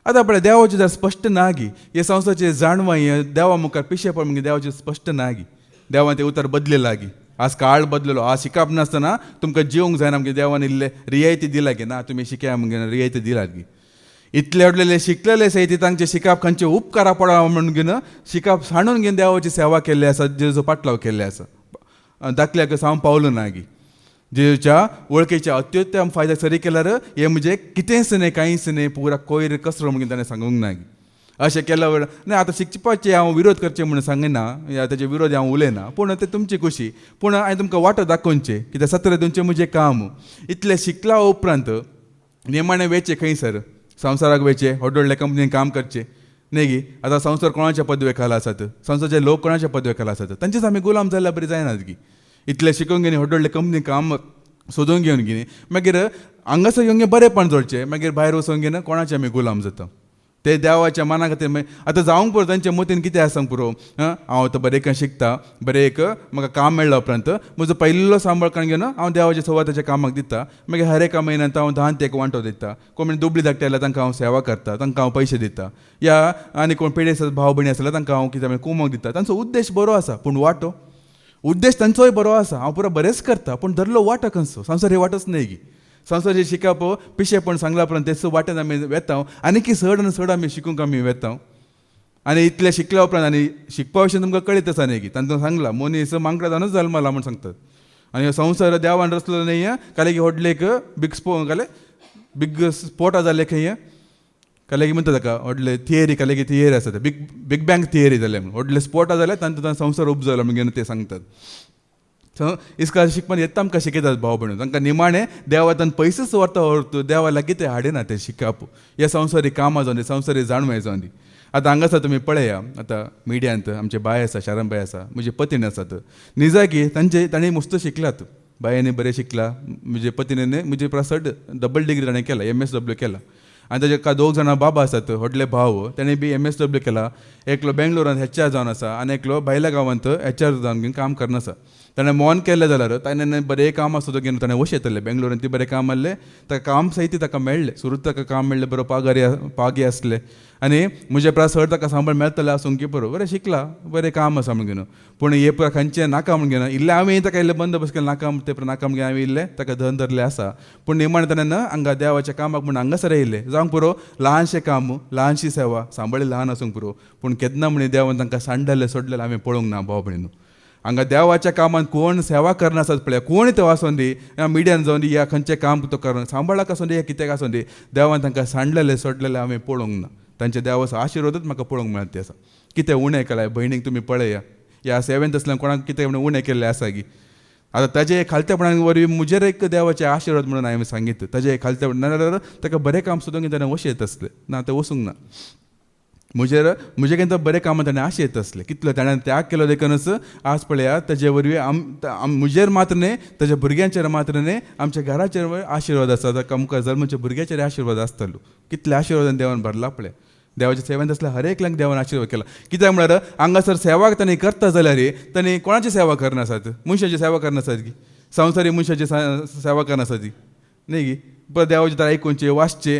आतां आपल्या देवाचें जर स्पश्ट ना गी हे संवसाराचे जाणवां हे देवा मुखार पिशेपण म्हणजे देवाचें स्पश्ट ना गी देवान तें उतर बदलेलां गी आज काळ बदलेलो आज शिकप नासतना तुमकां जिवंक जायना म्हणजे देवान इल्ले रियायती दिला गे ना तुमी शिकया म्हणजे रियायती दिलात गी इतले व्हडलेले शिकलेले सयती तांचे शिकप खंयचे उपकारा पडा म्हणून घेवन शिकप सांडून घेवन देवाची सेवा केल्ली आसा जेजो पाटलाव केल्ले आसा दाखल्याक सांग पावलो ना गी जेच्या वळखीच्या अत्युत्तम फायद्याक सरी केल्यार हे म्हणजे कितेंच न्ही कांयच न्ही पुरा कोयर कसरो म्हणून ताणें सांगूंक ना गी अशें केल्या वेळ न्ही आतां शिकपाचे हांव विरोध करचे म्हणून सांगिना या ताचे विरोध हांव उलयना पूण ते तुमची खुशी पूण हांवें तुमकां वाटो दाखोवचे कित्याक सत्र तुमचें म्हजें काम इतलें शिकला उपरांत निमाणें वेचे खंयसर संवसाराक वेचे व्हड व्हडल्या कंपनीन काम करचें न्ही गी आतां संवसार कोणाच्या पदवे खाला आसात संवसाराचे लोक कोणाच्या पदवे खाला आसात तांचेच आमी गुलाम जाल्यार बरी जायनात गी इतले शिकूंक घेनी व्हड व्हडले कंपनी काम सोदूंक घेवन घेनी मागीर हांगासर येवन बरेंपण जोडचें मागीर भायर वचून घेवन कोणाचे आमी गुलाम जाता ते देवाच्या मना खातीर आतां जावंक पुरो तांच्या मतीन कितें आसा पुरो हांव आतां बरें शिकता बरें म्हाका काम मेळ्ळा उपरांत म्हजो पयलो सांबाळकाण घेवन हांव देवाच्या सुवाताच्या कामाक दिता मागीर हर एका म्हयन्यांत हांव 10 ते 1 वांटो दिता कोण दुबळी धाकटे आयल्यार तांकां हांव सेवा करता तांकां हांव पयशे दिता या आनी कोण पिडे भाव भयणी आसल्यार तांकां हांव कितें कुमक दिता तांचो उद्देश बरो आसा पूण वाटो उद्देश तांचोय बरो आसा हांव पुरो बरेंच करता पूण धरलो वाटो खंयचो संवसार हे वाटच न्ही गी संवसाराचें शिकप पिशेपण सांगला उपरांत तेच वाटेन आमी वेता आनी की चड आनी चड आमी शिकूंक आमी वेता आनी इतलें शिकल्या उपरांत आनी शिकपा विशीं तुमकां कळीत आसा न्ही की तांकां सांगलां मनीस मांकडा जावनूच जल्मला म्हूण सांगतात आनी संवसार देवान रचलो न्ही काले की व्हडलेक बिग स्पोटा जाल्ले खंय काले की म्हणटा ताका व्हडले थियरी काले की थियरी आसा बिग बँग थियरी जाले म्हूण व्हडले स्पोटा जाले तांचो संवसार उपजलो म्हणून ते सांगतात सो इस्का शिकपान येता आमकां शिकयतात भाव भयणो तांकां निमाणें देवातान पयसच व्हरता देवा लागीं ते हाडिना ते शिकप हे संवसारी कामां जावन संवसारी जाणवे जावन आतां हांगासर तुमी पळया आतां मिडियांत आमचे बाय आसा शारांबाई आसा म्हजे पतीन आसात निजाकी तांणी मस्त शिकलात बायांनी बरें शिकला म्हजे पतीन म्हजे प्रसड डबल डिग्री ताणें केला MSW केला आनी ताजे 2 जाणां बाबा आसात व्हडले भाव ताणें बी MSW केला एकलो बेंगलोरांत HR जावन आसा आनी एकलो भायल्या गांवांत HR जावन काम करना आसा ताणें मोन केलें जाल्यार ताणें बरें काम आसता घेवन ताणें वश येतलें बेंगलोरांत ती बरें काम आहलें ताका काम सयती ताका मेळ्ळें सुरूच ताका काम मेळ्ळें बरो पागी आसलें आनी म्हजे प्रा सर ताका सांबाळ मेळटले आसूंक की पुरो बरें शिकला बरें काम आसा म्हण घेवन पूण हे पुरा खंयचें नाका म्हण घेवन इल्लें हांवें ताका इल्लें बंदोबस्त केलें नाका ते नाका म्हण हांवें इल्लें ताका धन धरलें आसा पूण निमाणें ताणें हांगा देवाच्या कामाक म्हण हांगासर येयलें जावंक पुरो ल्हानशें काम ल्हानशी सेवा सांबाळी ल्हान आसूंक पुरो पूण केन्ना म्हणे देवान तांकां सांडलें सोडलें हांवें पळोवंक ना भाव भयणीनो हांगा देवाच्या कामान कोण सेवा करना आसत पळय कोण ते आसूं दी मिडियान जावन दी या खंयचें काम तो कर सांबाळाक आसूं दी या कित्याक आसूं दी देवान तांकां सांडलेलें सोडलेलें हांवें पळोवंक ना तांच्या देवाचो आशिर्वादूच म्हाका पळोवंक मेळत ते आसा कितें उणें केलां भयणीक तुमी पळया ह्या सेवेंत असल्यान कोणाक कितें उणें केल्लें आसा की आतां ताजे खालत्यापणान वरवीं म्हजेर एक देवाचे आशिर्वाद म्हणून हांवें सांगितलें ताजे खालत्यापण नाजाल्यार ताका बरें काम सोदूंक ताणें वशें येत आसलें ना तें वचूंक ना म्हजे केन्ना बरें कामां ताणें आशे येत आसलें कितलो ताणें त्याग केलो देखूनच आज पळया ताजे वरवीं म्हजेर मात्र न्ही ताज्या भुरग्यांचेर मात्र न्ही आमच्या घराचेर आशिर्वाद आसा ताका मुखार जल्माच्या भुरग्याचेर आशिर्वाद आसतलो कितले आशिर्वादान देवान भरला पळय देवाच्या सेवेंत असल्या हर एकल्याक देवान आशिर्वाद केला कित्याक म्हळ्यार हांगासर सेवा ताणें करता जाल्यार ताणें कोणाची सेवा करनासात मनशाची सेवा करनासात की संवसारी मनशाची सेवा करनासात ती न्ही गी परत देवाचे तर आयकूनचे वाचचे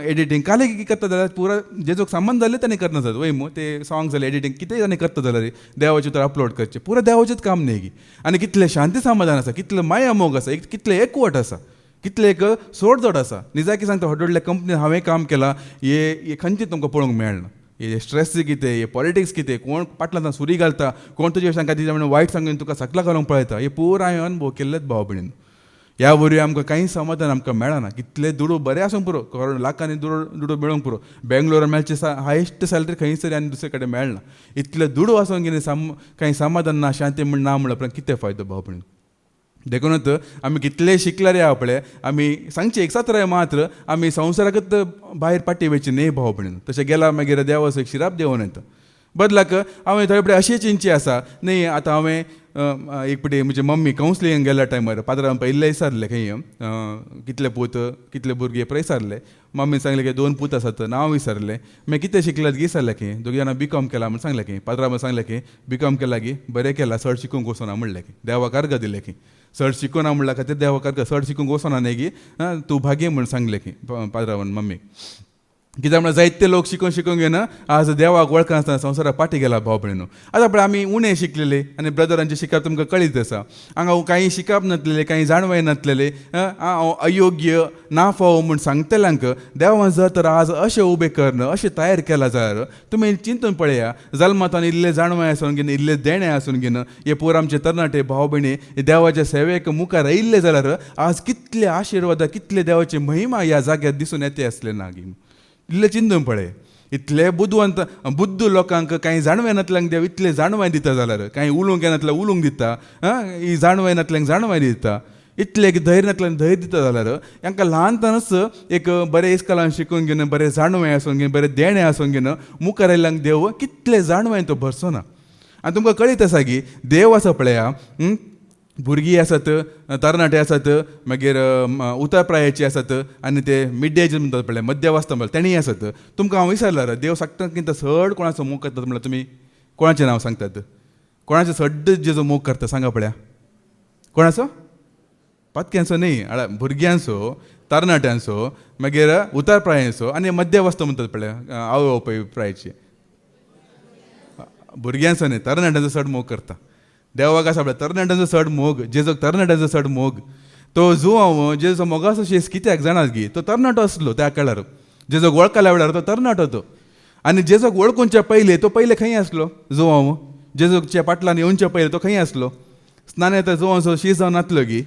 एडिटींग काले कितें करता जाल्यार पुरा जेजोक संबंध जाल्ले ताणें करनासात वय मू ते सॉंग जाले एडिटींग कितेंय ताणें करता जाल्यार देवाचे तर अपलोड करचे पुरा देवाचेंच काम न्ही गी आनी कितलें शांती समाधान आसा कितलें माया मोग आसा कितलें एकवट आसा कितलें एक सोडजोड आसा निजाकी सांगता व्हड व्हडल्या कंपनीन हांवें काम केलां हे खंयचें तुमकां पळोवंक मेळना हे स्ट्रेस कितें हे पॉलिटिक्स कितें कोण फाटल्यान सुरी घालता कोण तुजे सांगा तिच्या म्हणून वायट सांगून तुका सकला घालूंक पळयता हे पुरो हांवें अनुभव केल्लेच भाव भयणीन ह्या वरवीं आमकां कांय समाधान आमकां मेळना कितले दुडू बरें आसूं पुरो करोड लाखांनी दुडू मेळोंक पुरो बेंगलोर मेळचे हायेस्ट सॅलरी खंयसर आनी दुसरे कडेन मेळना इतले दुडू आसून कितें कांय समाधान ना शांती म्हण ना म्हणल्यार कितें फायदो भाव भयणीन देखूनच आमी कितले शिकल्यार या पळय आमी सांगचे एक सत्र मात्र आमी संवसाराकच भायर पाटी वयची न्ही भाव भयणीन तशें गेला मागीर देवास एक शिराप देंवन येता बदलाक हांवें थोडे फुडें अशी चिंची आसा न्ही आतां हांवें एक फावटी म्हजी मम्मी कावन्सिलिंगाक गेल्या टायमार पात्रांव पयलें विचारलें खंय कितले पूत कितले भुरगे पळय विचारले मम्मीन सांगलें की 2 पूत आसात नांव विचारलें मागीर कितें शिकलात की विचारलें की दोगी जाणां बीकॉम केला म्हण सांगलें की पात्रांव सांगलें की बीकॉम केला की बरें केला चड शिकूंक वचना म्हणलें की देवाक अर्घ दिलें की चड शिकूना म्हणल्या खातीर देवाक अर्घ चड शिकूंक वचना न्ही की तूं भागी म्हण सांगलें की पात्रांवान मम्मीक कित्याक म्हळ्यार जायते लोक शिकून घेवन आज देवाक वळखनासतना संवसाराक फाटी गेला भाव भयणीनो आतां पळय आमी उणें शिकलेले आनी ब्रदरांचें शिकप तुमकां कळीत आसा हांगा कांय शिकप नासलेले कांय जाणवाय नासलेले अयोग्य नाफाव म्हूण सांगतल्यांक देवान जर तर आज अशें उबें करण अशें तयार केला जाल्यार तुमी चिंतून पळया जल्मांतल्यान इल्ले जाणवाय आसून घेवन इल्ले देणे आसून घेवन हे पोर आमचे तरणाटे भाव भयणी देवाच्या सेवेक मुखार येयल्ले जाल्यार आज कितले आशिर्वाद कितले देवाची महिमा ह्या जाग्यार दिसून येते आसले ना गी इल्लें चिंतून पळय इतले बुद्धवंत बुद्ध लोकांक कांय जाणवाय नातल्यांक देव इतले जाणवाय दिता जाल्यार कांय उलोवंक येनातल्या उलोवंक दिता ही जाणवाय नातल्यांक जाणवाय दिता इतले धैर्य नातल्यांक धैर्य दिता जाल्यार हांकां ल्हानपणाच एक बरें इस्कॉलान शिकून घेवन बरें जाणवाय आसून घेवन बरें देणें आसून घेवन मुखार आयल्यांक देव कितले जाणवाय तो भरसो ना आनी तुमकां कळीत आसा की देव आसा पळया भुरगीं आसात तरणाटे आसात मागीर उतरप्रायाची आसात आनी ते मिड एज म्हणटात पळय मध्यवस्था म्हणटा तेणीय आसात तुमकां हांव विचारल्यार देव सांगता की चड कोणाचो मोग करतात म्हणल्यार तुमी कोणाचें नांव सांगतात कोणाचो चड जेजो मोग करता सांगा पळया कोणाचो पातक्यांचो न्ही भुरग्यांचो तरणाट्यांचो मागीर उतरप्रायांचो आनी मध्यवस्था म्हणटात पळय आवय बापूय प्रायाची भुरग्यांचो न्ही तरणाट्यांचो चड मोग करता देवाक आसा पळय तरणाट्यांचो चड मोग जेजोक तरणाट्यांचो चड मोग तो जुवांव जेजो मोगाचो शेस कित्याक जाणात गी तो तरणाटो आसलो त्या काळार जेजोक वळखल्या वेळार तो तरणाटो तो आनी जेजोक वळखूंच्या पयलीं तो पयले खंय आसलो जुवांव जेजोकच्या पाटलान येवच्या पयलीं तो खंय आसलो स्नान तो जुवांचो शीस जावन नातलो गी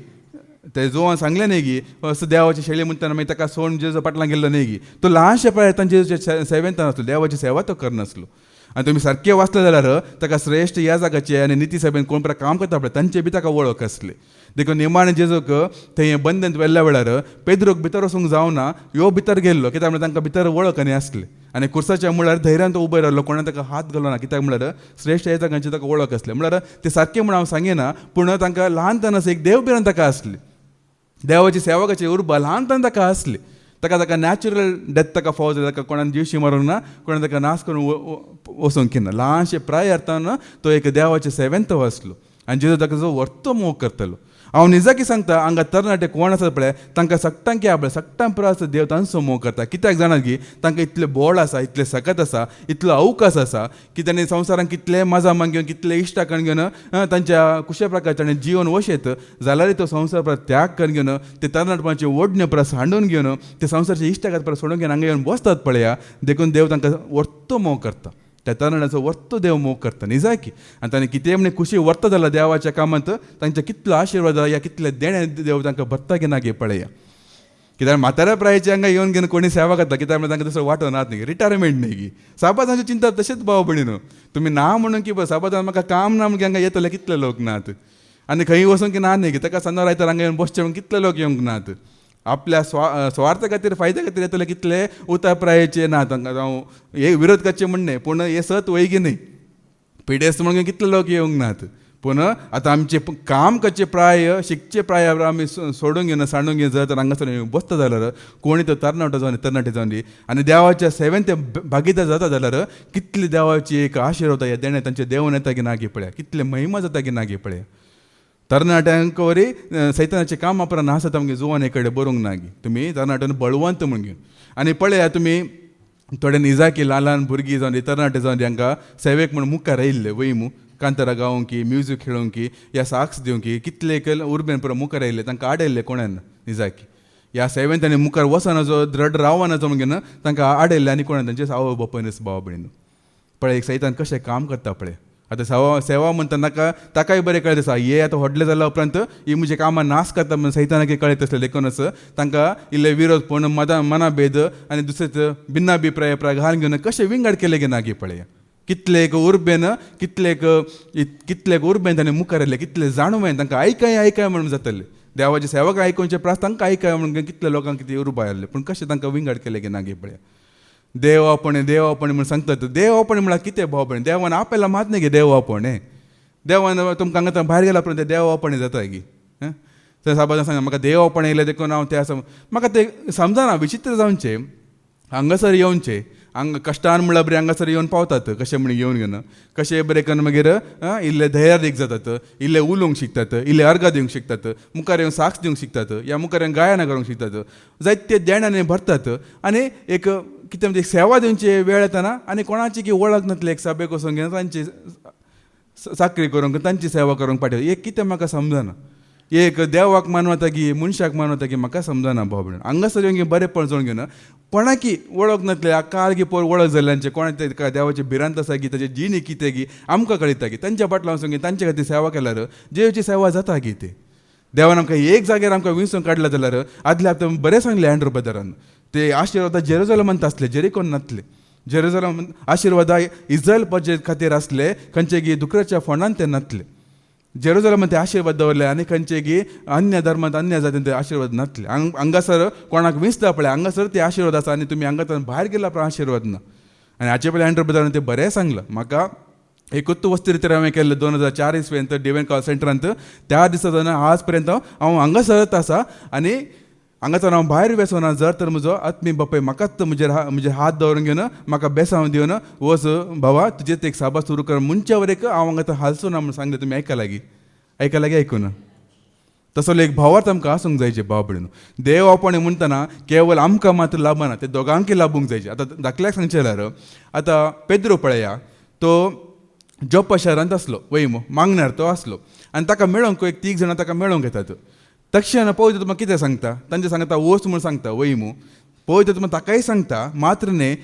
ते जुवान सांगलें न्ही गी असो देवाची शेळी म्हणटाना मागीर ताका सोण जेजो पाटलान गेल्लो न्ही गी तो ल्हानशे पळयतान जेजोच्या सेवेंत नासलो देवाची सेवा तो करनासलो आनी तुमी सारकें वाचले जाल्यार ताका श्रेश्ठ ह्या जागाचे आनी निती सभेन कोण प्रकार काम करता पळय तांचे बी ताका वळख आसली देखून निमाणे जेजोक थंय बंदंत व्हेल्ल्या वेळार पेद्रोक भितर वचूंक जावना ह्यो भितर गेल्लो कित्याक म्हळ्यार तांकां भितर वळख आनी आसली आनी कुर्साच्या मुळार धैर्यान तो उबो रावलो कोणान ताका हात घालो ना कित्याक म्हळ्यार श्रेश्ठ ह्या जागांची ताका वळख आसली म्हळ्यार ते सारकें म्हूण हांव सांगिना पूण तांकां ल्हानपणास एक देव बिरान ताका आसली देवाची सेवकाची उर्बा ल्हानपणान ताका आसली ताका नॅचरल डेथ ताका फावो जाता ताका कोणान दिवशी मारूंक ना कोणान ताका नाश करून वचोंक ना ल्हानशे प्राय अर्थान तो एक देवाचे सेवेंत आसलो आनी जेजो ताका जो व्हरतो मोग करतलो हांव निजाकी सांगता हांगा तरणाटे कोण आसा पळय तांकां सक्टांकी आपल्या सक्टां परस देव तांचो मोग करता. कित्याक जाणात की तांकां इतले बोड आसा, इतले सकत आसा, इतलो अवकाश आसा की तांणी संवसारांत कितले मजा मान घेवन कितले इश्टा करून घेवन तांच्या कुशे प्रकार ताणें जीवन वशेत जाल्यारय तो संवसार परत त्याग करून घेवन ते तरणाटपणाचे ओडण्यो परस हांडून घेवन ते संवसाराचे इश्टा खातीर परत सोडून घेवन हांगा येवन बसतात पळया, देखून देव तांकां वर्तो मोग करता. त्या तरणाचो वर्तो देव मोग करता न्ही की. आनी ताणें कितें म्हणे खुशी वर्त जाला देवाच्या कामांत तांचे कितलो आशिर्वाद या कितले देणे देव तांकां भरता की ना गे पळया. कित्याक म्हाताऱ्या प्रायाचे हांगा येवन घेवन कोणी सेवा करता कित्याक म्हळ्यार तांकां तसो वाटो नात न्ही, रिटायरमेंट न्ही की. साबाजांची चिंता तशेंच भाव भयणीनो, तुमी ना म्हणून की साबाजान म्हाका काम ना म्हणून हांगा येतले कितले लोक नात. आनी खंय वचून की ना न्ही की ताका सांजो आयतार हांगा येवन बसचे म्हणून कितले लोक येवंक नात. आपल्या स्वार्था खातीर फायद्या खातीर येतले कितले उताप्रायेचे ना तांकां जावं हे विरोध करचे म्हणणे, पूण हे सत वैगी न्ही. पिडेस्त म्हणून कितले लोक येवंक नात. पूण आतां आमचे काम करचे प्राय शिकचे प्राय आमी सोडून घेवन सांडून घेवन जर तर हांगासर बसता जाल्यार कोणी तो तरणाटो जावन तरणाटी जावन दी आनी देवाच्या सेवेन ते भागीदार जाता जाल्यार कितली देवाची एक आशिर्वाद हे देणे तांचे देवून येता की ना गे पळया, कितले महिमा जाता की ना गे पळया. तरणाट्यांक वरी सैतानाचे काम वापरान आसत आमगे जुवान एक कडेन बरोवंक ना गी. तुमी तरणाट्यान बळवंत म्हूण घेवन आनी पळया तुमी थोडे निजाकी ल्हान ल्हान भुरगीं जावन तरणाटे जावन हांकां सेवेक म्हूण मुखार येयल्ले वयमू कांतारा गावोंक की म्युजीक खेळोंक की या साक्स दिवंक की कितले उर्बेन पुरो मुखार येयल्ले तांकां आडयल्ले कोणान निजाकी. ह्या सेवेन ताणें मुखार वचनाचो द्रड रावनाचो म्हणून तांकां आडयल्ले आनी कोणान तांचे आवय बापायनच भाव भयणीन. पळय एक सैतान कशें काम करता पळय. आतां सेवा म्हणटा नाका ताकाय बरें कळत आसा हे आतां व्हडले जाल्या उपरांत ही म्हजे कामां नाश करता म्हणून सैतानाक कळत आसलें देखूनच तांकां इल्ले विरोध पूण मनाभेद आनी दुसरे भिन्नाभिप्राय घालून घेवन कशें विंगड केले गे ना गे पळया. कितलेक उर्बेन कितलेक उर्बेन ताणें मुखार येयले, कितले जाणवें तांकां आयकाय म्हणून जातलें. देवाचे सेवक आयकोवचे प्रास तांकां आयकाय म्हणून कितले लोकांक कितें उर्बा आयले, पूण कशें तांकां विंगड केले गे ना गे पळया. देवापणे म्हणून सांगतात. देवापणे म्हळ्यार कितें भाव भयण, देवान आपयला मात न्ही गे देवापणे. देवान तुमकां हांगा भायर गेला उपरांत देवापणे जाता गी. थंय साबाजान सांगता म्हाका देवापणे येयले देखून हांव तें आसा म्हाका तें समजना. विचित्र जावचें हांगासर येवचे हांगा कश्टान म्हणल्यार बरें हांगासर येवन पावतात कशें म्हण येवन घेवन कशें बरें करून मागीर इल्ले धैर्यादीक जातात, इल्ले उलोवंक शिकतात, इल्ले अर्घ दिवंक शिकतात, मुखार येवन साक्ष दिवंक शिकतात, या मुखार येवन गायनां करूंक शिकतात, जायते देणांनी भरतात. आनी एक कितें म्हणजे सेवा दिवचे वेळ येतना आनी कोणाची की वळख नातली एक सभेक वचून घेवन तांची साखरी करूंक तांची सेवा करूंक पाठय. एक कितें म्हाका समजना. एक देवाक मानवता की मनशाक मानवता की म्हाका समजना भाव भयण. हांगासर येवन बरें पळजोवन घेवन कोणाकी वळख नातले काल की पोर वळख जाल्ल्यांचे कोणा देवाची भिरांत आसा की ताचे जीण कितें की आमकां कळटा की तांच्या फाटल्यान वचून तांचे खातीर सेवा केल्यार देवाची सेवा जाता की ते. देवान आमकां एक जाग्यार आमकां विंसून काडला जाल्यार आदले हप्ते बरें सांगलें अँड्रू ब्रदरान ते आशिर्वाद जेरुसलेमांत आसले, जेरिकोन नासले. जेरुसलेम आशिर्वाद इस्रायल प्रजे खातीर आसले, खंयचे की दुकराच्या फोंडांत ते नासले. जेरुसलेमांत ते आशिर्वाद दवरले आनी खंयचे की अन्य धर्मांत अन्य जातीन ते आशिर्वाद नासले. हांगासर कोणाक विंसता पळय हांगासर ते आशिर्वाद आसा आनी तुमी हांगातल्यान भायर गेला पण आशिर्वाद ना. आनी हाचे पयलीं अँड्रू ब्रदरान ते बरें सांगलां म्हाका. एकूच वस्ती हांवें केल्लें 2004 इसवेंत डिवायन कॉल सेंटरांत. त्या दिसा सावन आज पर्यंत हांव हांगासरच आसा आनी हांगासर हांव भायर वेसना. जर तर म्हजो आत्मीय बापाय म्हाकाच म्हजे हात दवरून घेवन म्हाका बेसांव दिवन वच बाबा तुजेच एक साबा सुरू कर म्हणच्या वरेक हांव हांगा हालसूं ना म्हणून सांगलें. तुमी आयका लागीं आयकून तसो एक भावार्थ आमकां आसूंक जायचे भाव भयण. देव आपण म्हणटना केवळ आमकां मात्र लाभना, ते दोगांकय लाभूंक जायचे. आतां दाखल्याक सांगचे जाल्यार आतां पेद्रो पळया तो जोप्पा शारांत आसलो वयमो मागण्यार तो आसलो आनी ताका मेळोंक एक 3 जाणां ताका मेळोंक येतात. तक्षण पळयता तुमकां कितें सांगता तांचे सांगता वच म्हणून सांगता वयमू. पळयता तुमकां ताकाय सांगता मात्र न्ही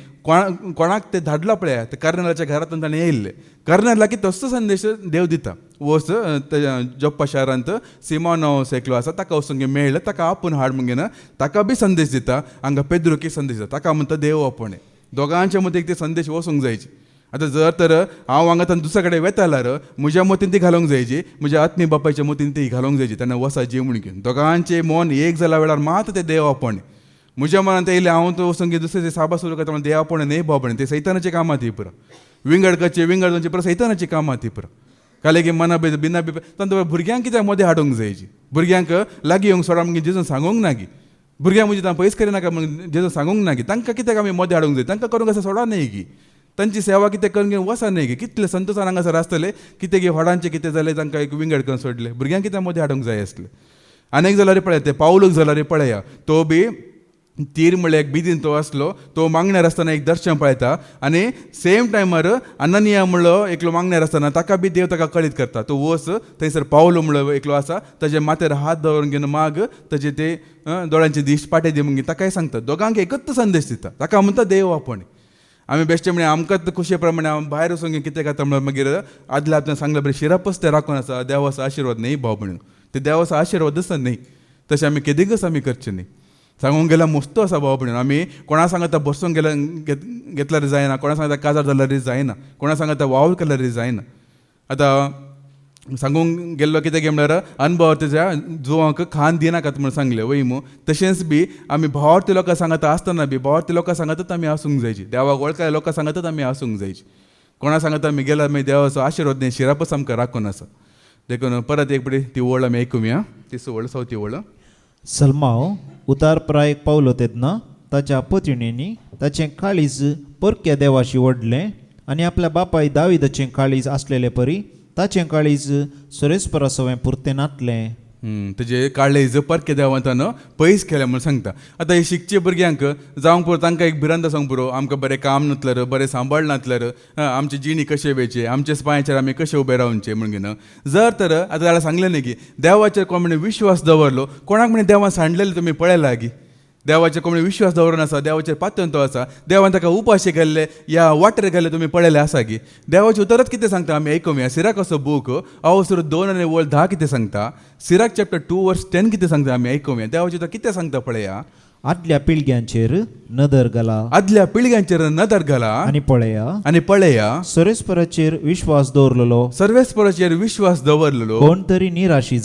कोणाक ते धाडला पळया ते कर्नेलाच्या घरांतून ताणें येयल्ले. कर्नेलाक तसो संदेश देव दिता. वच जोप्पा शारांत सिमोन एकलो आसा ताका वचून मेळ्ळें ताका आपूण हाड म्हणून ताका बी संदेश दिता. हांगा पेद्रोकी संदेश दिता. ताका म्हणटा देव आपणे. दोगांच्या मदीं ते संदेश वचूंक जायचे. आतां जर तर हांव हांगातल्यान दुसरे कडेन वेता जाल्यार म्हज्या मतीन ती घालूंक जायची, म्हज्या आत्मीय बापायच्या मतीन ती घालूंक जायची. तेन्ना वसा जीव म्हणून घेवन दोगांचें मन एक जाल्या वेळार मात ते देव आपण. म्हज्या मनांत ते येयलें हांव तो वचून दुसरे साबा सुरू करता म्हणून देव आपण न्ही बाबणे. ते सैतानाची कामां ती पुरो विंगड करचे विंगड जावचे पुरो सैतानाची कामां ती पुरो. काले की मना भिन्ना तांकां भुरग्यांक कित्याक मदें हाडूंक जायची. भुरग्यांक लागीं येवंक सोडा म्हणून जेजून सांगूंक ना की भुरग्यांक म्हणजे तांकां पयस करिनाका म्हणून जेजून सांगूंक ना की तांकां कित्याक आमी मदें हाडूंक जाय. तांकां करूंक आसा सोडा न्ही की तांची सेवा कितें करून घेवन वसा न्ही गे कितले संतोशान हांगासर आसतले कितें गे व्हडांचें कितें जालें तांकां एक विंगड करून सोडले भुरग्यांक कित्याक मदें हाडूंक जाय आसलें आनीक जाल्यार पळय ते पावलूक जाल्यार पळया तो बी तीर म्हळ्यार एक बिदीन तो आसलो तो मागण्यार आसतना एक दर्शन पळयता आनी सेम टायमार अननिया म्हणलो एकलो मागण्यार आसतना ताका बी देव ताका कळीत करता तो वच थंयसर पावलो म्हणलो एकलो आसा ताचे माथ्यार हात दवरून घेवन माग ताचे ते दोळ्यांचे दिश्ट पाटे दी म्हणून ताकाय सांगता दोगांक एकच संदेश दिता ताका म्हणटा देव आपण आमी बेश्टे म्हणे आमकां खुशे प्रमाणे हांव भायर वचून कितें करता म्हणल्यार मागीर आदल्या आपल्यान सांगलें बरें शिरापच ते राखून आसा देवाचो आशिर्वाद न्ही भाव म्हणून ते देवाचो आशिर्वादच न्ही तशें आमी केदीकच आमी करचें न्ही सांगूंक गेल्यार मस्तो आसा भाव म्हणून आमी कोणा सांगता बसूंक घेतल्यार जायना कोणा सांगता काजार जाल्यारय जायना कोणा सांगता वावर केल्यारय जायना आतां सांगूंक गेल्लो कितें गे म्हळ्यार अनुभव तेज्या जुवांक खान दिनाकात म्हूण सांगलें वयमू तशेंच बी आमी भावार्थी लोकां सांगता आसतना बी भावार्थी लोकां सांगतच आमी आसूंक जायची देवाक वळखल्या लोकां सांगतच आमी आसूंक जायची कोणा सांगता आमी गेल्यार मागीर देवाचो आशिर्वाद न्ही शिरापच आमकां राखून आसा देखून परत एक बडी ती ओळ आमी आयकुया ती ओळ चवथी ओळ सल्माव उतारप्रायक पावलो तेन्ना ताच्या पत्नींनी ताचें काळीज परक्या देवाशी ओडलें आनी आपल्या बापाय दाविदाचें काळीज आसलेले परी ताचें काळीज सुरेस्परासवें पुरतें नातलें तेजे काळीज परके देवांतान पयस केलें म्हूण सांगता आतां हे शिकचे भुरग्यांक जावंक पुरो तांकां एक भिरांत सांगूंक पुरो आमकां बरें काम नातल्यार बरें सांबाळ नातल्यार आमची जिणी कशें वेचे आमच्या पांयाचेर आमी कशें उबे रावचे म्हणून जर तर आतां जाल्यार सांगलें न्ही की देवाचेर कोण म्हणे विश्वास दवरलो कोणाक म्हणे देवान सांडलेले तुमी पळयला गी देवाचेर कोण विश्वास दवरून आसा देवाचेर पातून तो आसा देवान ताका उपाशी गेल्ले या वाटेर गेल्ले तुमी पळयले आसा गी देवाची उतरच कितें सांगता आमी आयकुया सिराक असो बूक अवसर 2 आनी 10 कितें सांगता सिराक चॅप्टर 2 वर्स 10 कितें सांगता आमी आयकुया देवाची उतर कितें सांगता पळया आदल्या पिळग्यांचेर नदर घाला आदल्या पिळग्यांचेर नदर घाला आनी पळया सुरेस्पराचेर विश्वास दवरलेलो सर्वेस्पराचेर विश्वास दवरलेलो कोण तरी निराशी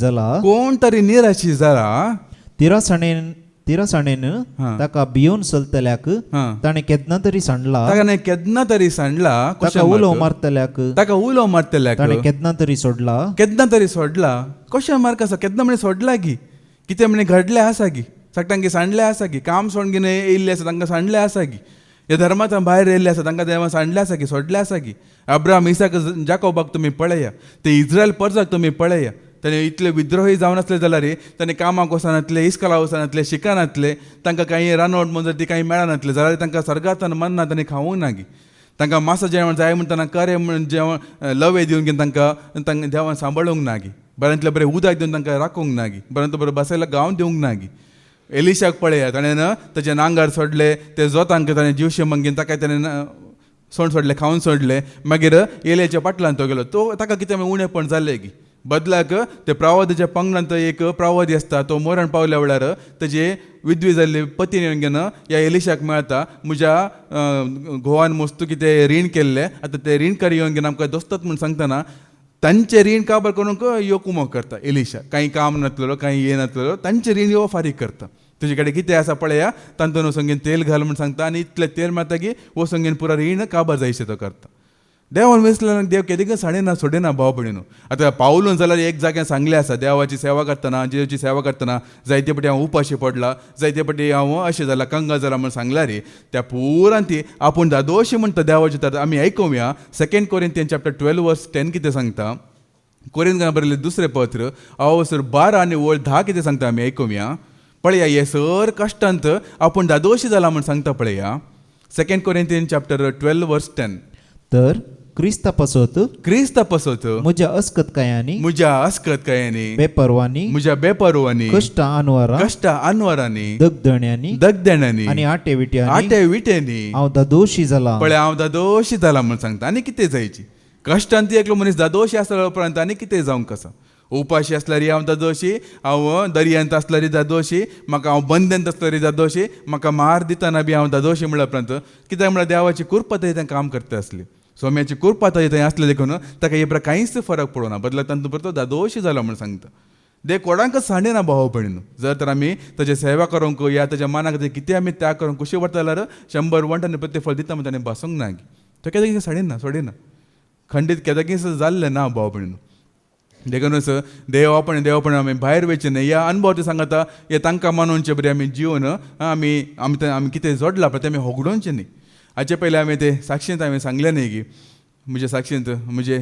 जाला तिरासाणेन ताका भियोन चलतल्याक ताणें केदना तरी सांडला ताका उलो मारतल्याक ताणें केदना तरी सोडला कशें मार्क आसा केदना म्हणे सोडला गी कितें म्हणे घडलें आसा गी सांगता सांडलें आसा गी काम सोडून घेवन येयल्ले आसा तांकां सांडलें आसा गी ह्या धर्मांतल्यान भायर येयल्ले आसा तांकां देवान सांडलें आसा गी सोडलें आसा गी अब्राहम इसाक जाकोबाक तुमी पळया ते इज्रायल परजाक तुमी पळया ताणें इतले विद्रोही जावन आसले जाल्यार ताणें कामाक वचनातले इस्कॉला वचनातले शिकनातले तांकां काही रानवट म्हणजे ती काही मेळनातले जाल्यार तांकां सर्गांतल्यान मन्ना ताणें खावूंक ना गी तांकां मासा जेवण जाय म्हणटना करे म्हण जेवण लवे दिवन घेवन तांकां देवान सांबाळूंक ना गी बऱ्यांतलें बरें उदक दिवन तांकां राखूंक ना गी बऱ्यांतलो बरें बसयला गांव दिवंक ना गी एलिशाक पळया ताणें ताचे नांगार सोडले ते जोतांक ताणें जिवशे मंगीन ताका ताणें सोड सोडले खावन सोडले मागीर एलियाच्या पाटलान तो गेलो तो ताका कितें उणेपण जालें गी बदलाक ते प्रवादाच्या पंगडांत एक प्रवादी आसता तो मरण पावल्या वेळार ताजे विधवी जाल्ली पती येवन घेवन ह्या एलिशाक मेळटा म्हज्या घोवान मस्तू कितें रीण केल्लें आतां ते रीणकारी येवन घेवन आमकां दोस्तत म्हूण सांगतना तांचे रीण काबार करूंक यो कुमो करता एलिशा काही काम नासलेलो काही हे नासलेलो तांचे रीण यो फारीक करता तुजे कडेन कितें आसा पळया तांतून वचून तेल घाल म्हूण सांगता आनी इतलें तेल मारता की वचून पुरा रीण काबार जायशें तो करता देवान वेसल्यान देव केदी साडीना सोडिना भाव भयणीनो आतां पावलून जाल्यार एक जाग्यार सांगलें आसा देवाची सेवा करतना जेवाची सेवा करतना जायते फावटी हांव उपाशी पडला जायते फावटी हांव अशें जाला कंगाल जाला म्हूण सांगला रे त्या पुरान ती आपूण दादोशी म्हणटा देवाची तर आमी आयकुया 2 कोरिंथियन चॅप्टर 12 वर्स 10 कितें सांगता कोरिंथांक बरयल्लें दुसरें पत्र अवसर 12 आनी 10 कितें सांगता आमी आयकुया पळया हे सर कश्टांत आपूण दादोशी जाला म्हूण सांगता पळया 2 कोरिंथियन चॅप्टर 12 वर्स 10 तर क्रिस्ता पसोत म्हज्या अस्कतकायांनी बेपरवानी कष्ट आनवरांनी दगदण्यांनी आनी आटे विट्यांनी हांव दादोशी जाला पळय हांव दादोशी जाला म्हूण सांगता आनी कितें जायची कश्टांत एकलो मनीस दादोशी आसलो उपरांत आनी कितें जावंक आसा उपाशी आसल्यार हांव दादोशी हांव दर्यांत आसल्यार दादोशी म्हाका हांव बंदेंत आसल्यार दादोशी म्हाका मार दितना बी हांव दादोशी म्हणल्या उपरांत कित्याक म्हळ्यार देवाची कृपा थंय काम करता आसली स्वाम्याची कृपा थंय आसले देखून ताका हे कांयच फरक पडना बदलाक तांतून परतो दादोशी जाला म्हूण सांगता देव कोणाकच सांडेना भाव भयणीनो जर तर आमी ताची सेवा करूंक या ताच्या मनाक कितें आमी त्याग करूंक कुशी वरता जाल्यार 100 वंटांनी प्रतिफळ दिता म्हणटा ताणें भासूंक ना तो केदां सोडिना खंडीत केदां जाल्लें ना भाव भयणीनो देखूनच देवपण आमी भायर वयचे न्ही ह्या अनुभव सांगता हे तांकां मानूनचे बरें आमी जिवन आमी कितें जोडला पळय तें आमी होगडोवचें न्ही हाचे पयलीं हांवें ते साक्षींत हांवें सांगलें न्ही की म्हजे साक्षींत म्हणजे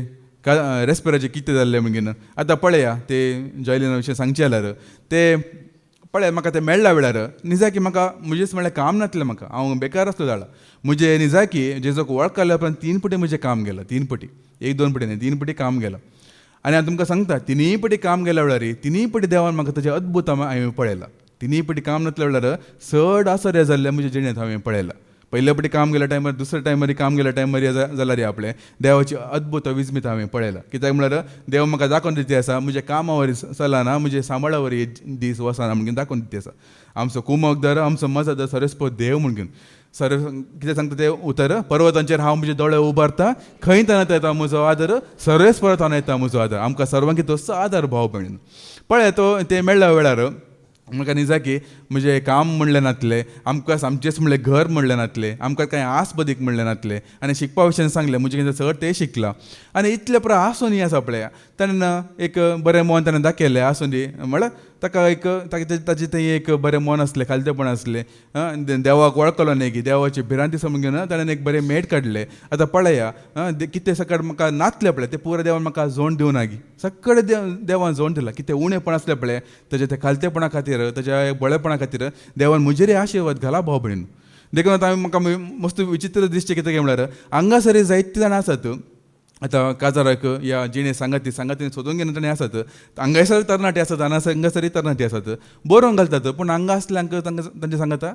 रेस्पिराचें कितें जाल्लें म्हणून आतां पळया ते जॉयलिना विशीं सांगचें जाल्यार ते पळय म्हाका ते मेळ्ळा वेळार निजा की म्हाका म्हजेच म्हणल्यार काम नासलें म्हाका हांव बेकार आसलो जाला म्हजे निजा की जेजो वळख काडल्या उपरांत 3 पटी म्हजें काम गेलां 3 पटी 1-2 पटी न्ही 3 पटी काम गेलां आनी हांव तुमकां सांगता 3 पटी काम गेल्या वेळार 3 पटी देवान म्हाका ताजें अद्भुत हांवें पळयलां 3 पटी काम नासल्या वेळार चड आसर जाल्लें म्हज्या जिणेंत हांवें पळयलां पयल्या पटी काम गेल्या टायमार दुसऱ्या टायमार काम गेल्या टायमार जाल्यार आपलें देवाची अद्भुत अविस्मित हांवें पळयलां कित्याक म्हळ्यार देव म्हाका दाखोवन दिती आसा म्हज्या कामा वरी चलना म्हजे सांबाळा वरी दीस वचना म्हणून दाखोवन दिती आसा आमचो कुमक दर आमचो मजा दर सरस्पत देव म्हणून कितें सांगता ते उतर पर्वतांचेर हांव म्हजे दोळे उबारता खंय तरात येता म्हजो आदर सर्वेस परत येता म्हजो आदर आमकां सर्वांकी तसो आदर भाव भयण पळय तो ते मेळ्ळ्या वेळार म्हाका निजा की म्हजें काम म्हणलें नासलें आमकां आमचेच म्हणलें घर म्हणलें नासलें आमकां कांय आस बदीक म्हणलें नासलें आनी शिकपा विशयी सांगलें म्हजें कितें चड तें शिकलां आनी इतलें पुरो आसून आसा पळय ताणें एक बरें मन ताणें दाखयलें आसून म्हळ्यार ताका एक ताजें तें एक बरें मन आसलें खालतेपण आसलें देवाक वळखलो न्ही की देवाची भिरांती समजून घेवन ताणें एक बरें मेट काडलें आतां पळया कितें सकाळ म्हाका नाचलें पळय तें पुरो देवान म्हाका जोड दिवं ना गी सगळे देवान जोड दिलां कितें उणेपण आसलें पळय ताजें त्या खालतेपणा खातीर ताज्या बळेपणा खातीर देवान म्हजेरय आशिर्वाद घाला भाव भयण देखून आतां म्हाका मस्त विचित्र दिसचें कितें म्हळ्यार हांगासर जायते जाणां आसात आतां काजाराक या जिणे सांगातीन सोदून घेवन ताणें आसात हांगासर तरणाटी आसात हांगासरी तरणाटी आसात बरोवंक घालतात पूण हांगा आसल्यांक तांचे सांगाता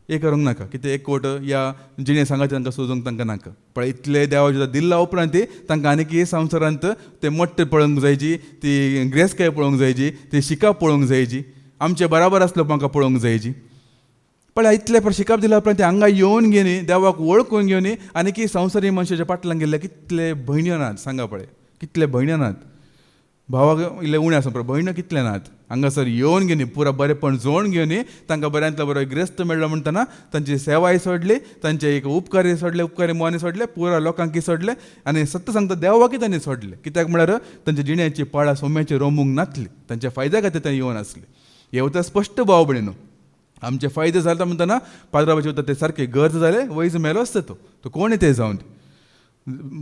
एक करूंक नाका कितें एक कोट या जिणे सांगाती तांकां सोदूंक तांकां नाका पण इतले देवाचे दिल्ला उपरांत तांकां आनीक संवसारांत ते मोट्टे पळोवंक जायची ती ग्रेस्काय पळोवंक जायची ती शिकाप पळोवंक जायची आमचे बराबर आसलो म्हाका पळोवंक जायची पण इतले शिकप दिल्या उपरांत ते हांगा येवन घेवनी देवाक वळखून घेवनी आनी संवसारी मनशाच्या फाटल्यान गेल्ले कितले भयण्यो नात सांगा पळय कितले भयण्यो नात भावाक इल्ले उणें आसा पळय भयण्यो कितले नात हांगासर येवन घेवनी पुरा बरेंपण जोडून घेवनी तांकां बऱ्यांतलो बरो ग्रेस्त मेळ्ळो म्हणटना तांची सेवाय सोडली तांचे एक उपकारी सोडले उपकारी मोनी सोडले पुरा लोकांकी सोडले आनी सत्त सांगता देवाकूय तांणी सोडले कित्याक म्हळ्यार तांच्या जिणेची पाळा सोम्याची रोमूंक नासली तांच्या फायद्या खातीर ते येवन आसले हे उतर स्पश्ट भाव भयणो आमचे फायदे जाता म्हणटना पाद्राबाचे उतर ते सारके गरज जाले वयज मेलो आसता तो कोणी ते जावन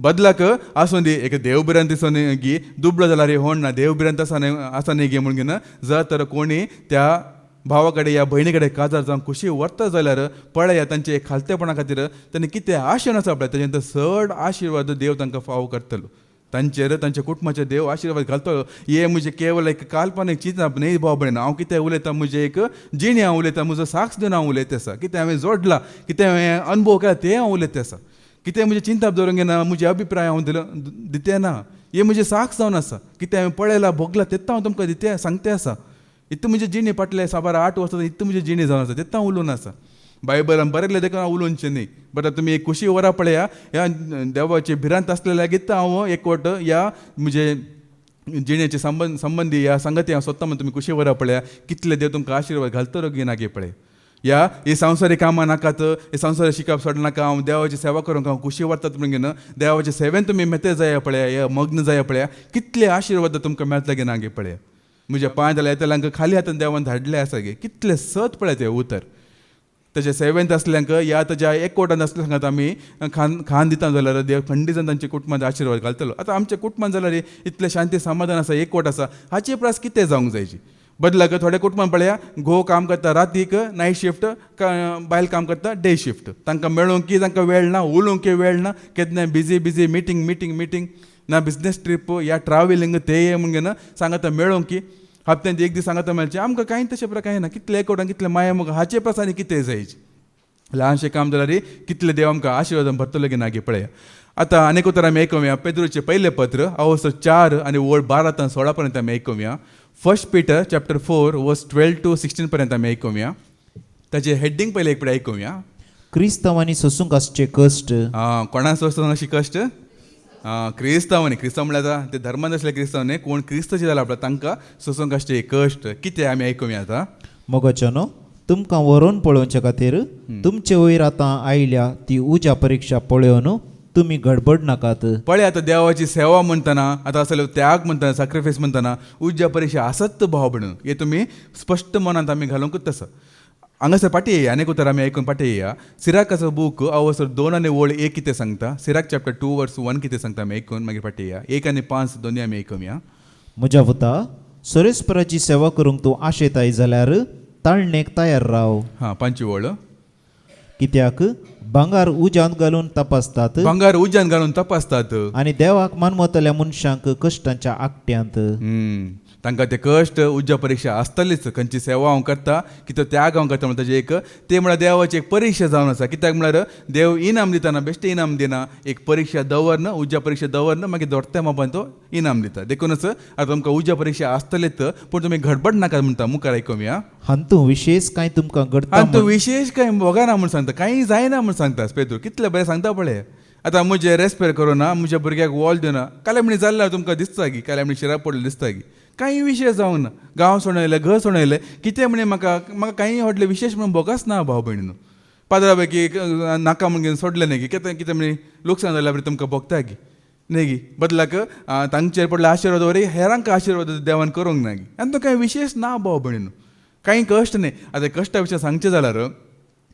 बदलाक आसून दी एक देवबिरांत दिसून गी दुबळो जाल्यार होण ना देवबिरांत आसा न्ही गे म्हणून जर तर कोणी त्या भावा कडेन या भयणी कडेन काजार जावन खुशी व्हरता जाल्यार पळया तांचे खालतेपणा खातीर तांणी कितें आशेन आसा पळय ताजें चड आशिर्वाद देव तांकां फावो करतलो तांचेर तांच्या कुटुंबाचेर देव आशिर्वाद घालतलो हे म्हजे केवळ एक काल्पनीक चिंतप न्ही भाव भयण हांव कितें उलयतां म्हजें एक जिणे हांव उलयतां म्हजो साक्ष दिवन हांव उलयता आसा कितें हांवें जोडलां कितें हांवें अनुभव केला तें हांव उलयता आसा कितें म्हजें चिंतप दवरूंक घेना म्हजे अभिप्राय हांव दिते ना हे म्हजें साक्ष जावन आसा कितें हांवें पळयलां भोगलां तें हांव तुमकां दिते सांगता आसा इतलें म्हजे जिणे फाटले 8 वर्सां इतलें म्हजे जिणे जावन आसा तें हांव उलोवन आसा बायबलान बरयलें देखून हांव उलोवचें न्ही बट तुमी एक खुशी वरां पळया ह्या देवाचे भिरांत आसलेल्या गीत हांव एक वट या म्हजे जिणेचे संबंदी ह्या संगती हांव सोदता म्हणून तुमी खुशी वरां पळया कितले देव तुमकां आशिर्वाद घालतलो गी नागे पळय ही संवसारी कामां नाकात हे संवसारी शिकप सोड नाका हांव देवाची सेवा करूंक हांव खुशी वाडटात म्हणून देवाचे सेवेन तुमी मेते जाया पळया हे मग्न जाया पळया कितले आशिर्वाद तुमकां मेळटले गे नागे पळया म्हज्या पांय जाल्यार येतल्यांक खाली हातान देवान धाडले आसा गे कितले सत पळय ते उतर ताचे सेवेंत आसल्यांक या ताज्या एक कोटान आसल्या सांगात आमी खान दिता जाल्यार देव खंडीत तांच्या कुटुंबात आशिर्वाद घालतलो आतां आमच्या कुटुंबान जाल्यार इतलें शांती समाधान आसा एक कोट आसा हाची प्रास कितें जावंक जायची बदलाक थोडे कुटुंबान पळया घोव काम करता रातीक नायट शिफ्ट बायल काम करता डे शिफ्ट तांकां मेळूंक की तांकां वेळ ना उलोवंक वेळ ना केन्ना बिजी मिटींग ना बिझनेस ट्रीप या ट्रॅव्हलिंग ते म्हणून सांगात मेळोंक की हप्त्यान एक दीस सांगात मेळचें आमकां कांय तशें प्रकार कांय ना कितले एकवटान कितले माया मोग हाचे प्रसारी कितें जायचे ल्हानशें काम जाल्यार कितले देव आमकां आशिर्वाद भरतलो गे नागे पळया आतां आनीक उतर आमी आयकुया पेद्रूचें पयलें पत्र अवस्थो 4 आनी वड 12 पर्यंत आमी आयकुया 1 Peter chapter 4 verse 12 to 16 पर्यंत आमी आयकुया ताचें हेडिंग पयलें एक आयकुया क्रिस्तवांनी सोसूंक आसचे कश्ट कोणा सोसूंक अशी कश्ट क्रिस्तांव म्हळ्यार ते धर्मान आसले क्रिस्तांव न्ही कोण क्रिस्तचे जाला आपल्या तांकां सोसूंक आसचे कश्ट कितें आमी आयकुया आतां मोगाच्यानो तुमकां व्हरून पळोवचे खातीर तुमचे वयर आतां आयल्या ती उज्या परीक्षा पळोवन तुमी गडबड नाकात पळय आतां देवाची सेवा म्हणटना आतां असले त्याग म्हणटना सॅक्रिफायस म्हणटना उज्या परीक्षा आसत भाव भयण हे तुमी स्पश्ट मनांत आमी घालूंकूच आसा हांगासर पाटी येया अनेक उतर आमी आयकून पाटी येया सिराकाचो बूक अवसर 2 आनी वळ 1 कितें सांगता सिराक चॅप्टर 2 वर्स 1 कितें सांगता आमी आयकून मागीर पाटी येया 1 आनी 5 दोनी आमी आयकुया. म्हज्या पुता सरेस्पराची सेवा करूंक तूं आशेताय जाल्यार ताळणेक तयार राव. हां 5 वळ कित्याक भांगार उज्यांत घालून तपासतात भांगार उज्यान घालून तपासतात आनी देवाक मानवतल्या मनशांक कश्टांच्या आकट्यांत. तांकां ते कश्ट उज्या परीक्षा आसतलीच खंयची सेवा हांव करता कितें त्याग हांव करता म्हणटा ताजें एक ते म्हळ्यार देवाची एक परीक्षा जावन आसा कित्याक म्हळ्यार देव इनाम दितना बेश्टें इनाम दिना एक परीक्षा दवरना उज्या परीक्षा दवरना मागीर धोडत्या मापान तो इनाम दिता देखूनच आतां तुमकां उज्या परीक्षा आसतलीच पूण तुमी घडबड नाका म्हणटा मुखार आयकुया. हातूंत विशेष कांय तुमकां घडटा आनी तो विशेश कांय वगना म्हूण सांगता कांय जायना म्हूण सांगता पेद्रू कितलें बरें सांगता पळय. आतां म्हजें रेस्पेर करोना म्हज्या भुरग्याक वॉल दिना काल्यामणी जाल्ल्यार तुमकां दिसता की काल्यामणी शिराक पडलें दिसता की कांय विशेश जावंक ना गांव सोडयलें घर सोडयलें कितें म्हणे म्हाका कांय व्हडलें विशेश म्हणून बोगस ना भाव भयणीनो पाद्रा पैकी नाका म्हणून सोडलें न्ही कितें कितें म्हणे लुकसाण जाल्यार बरें तुमकां भोगता की न्ही गी बदलाक तांचेर पडले आशिर्वाद वरी हेरांक आशिर्वाद देवान करूंक ना गी आनी तो कांय विशेश ना भाव भयणीनो कांय कश्ट न्ही आतां कश्टा विशयी सांगचें जाल्यार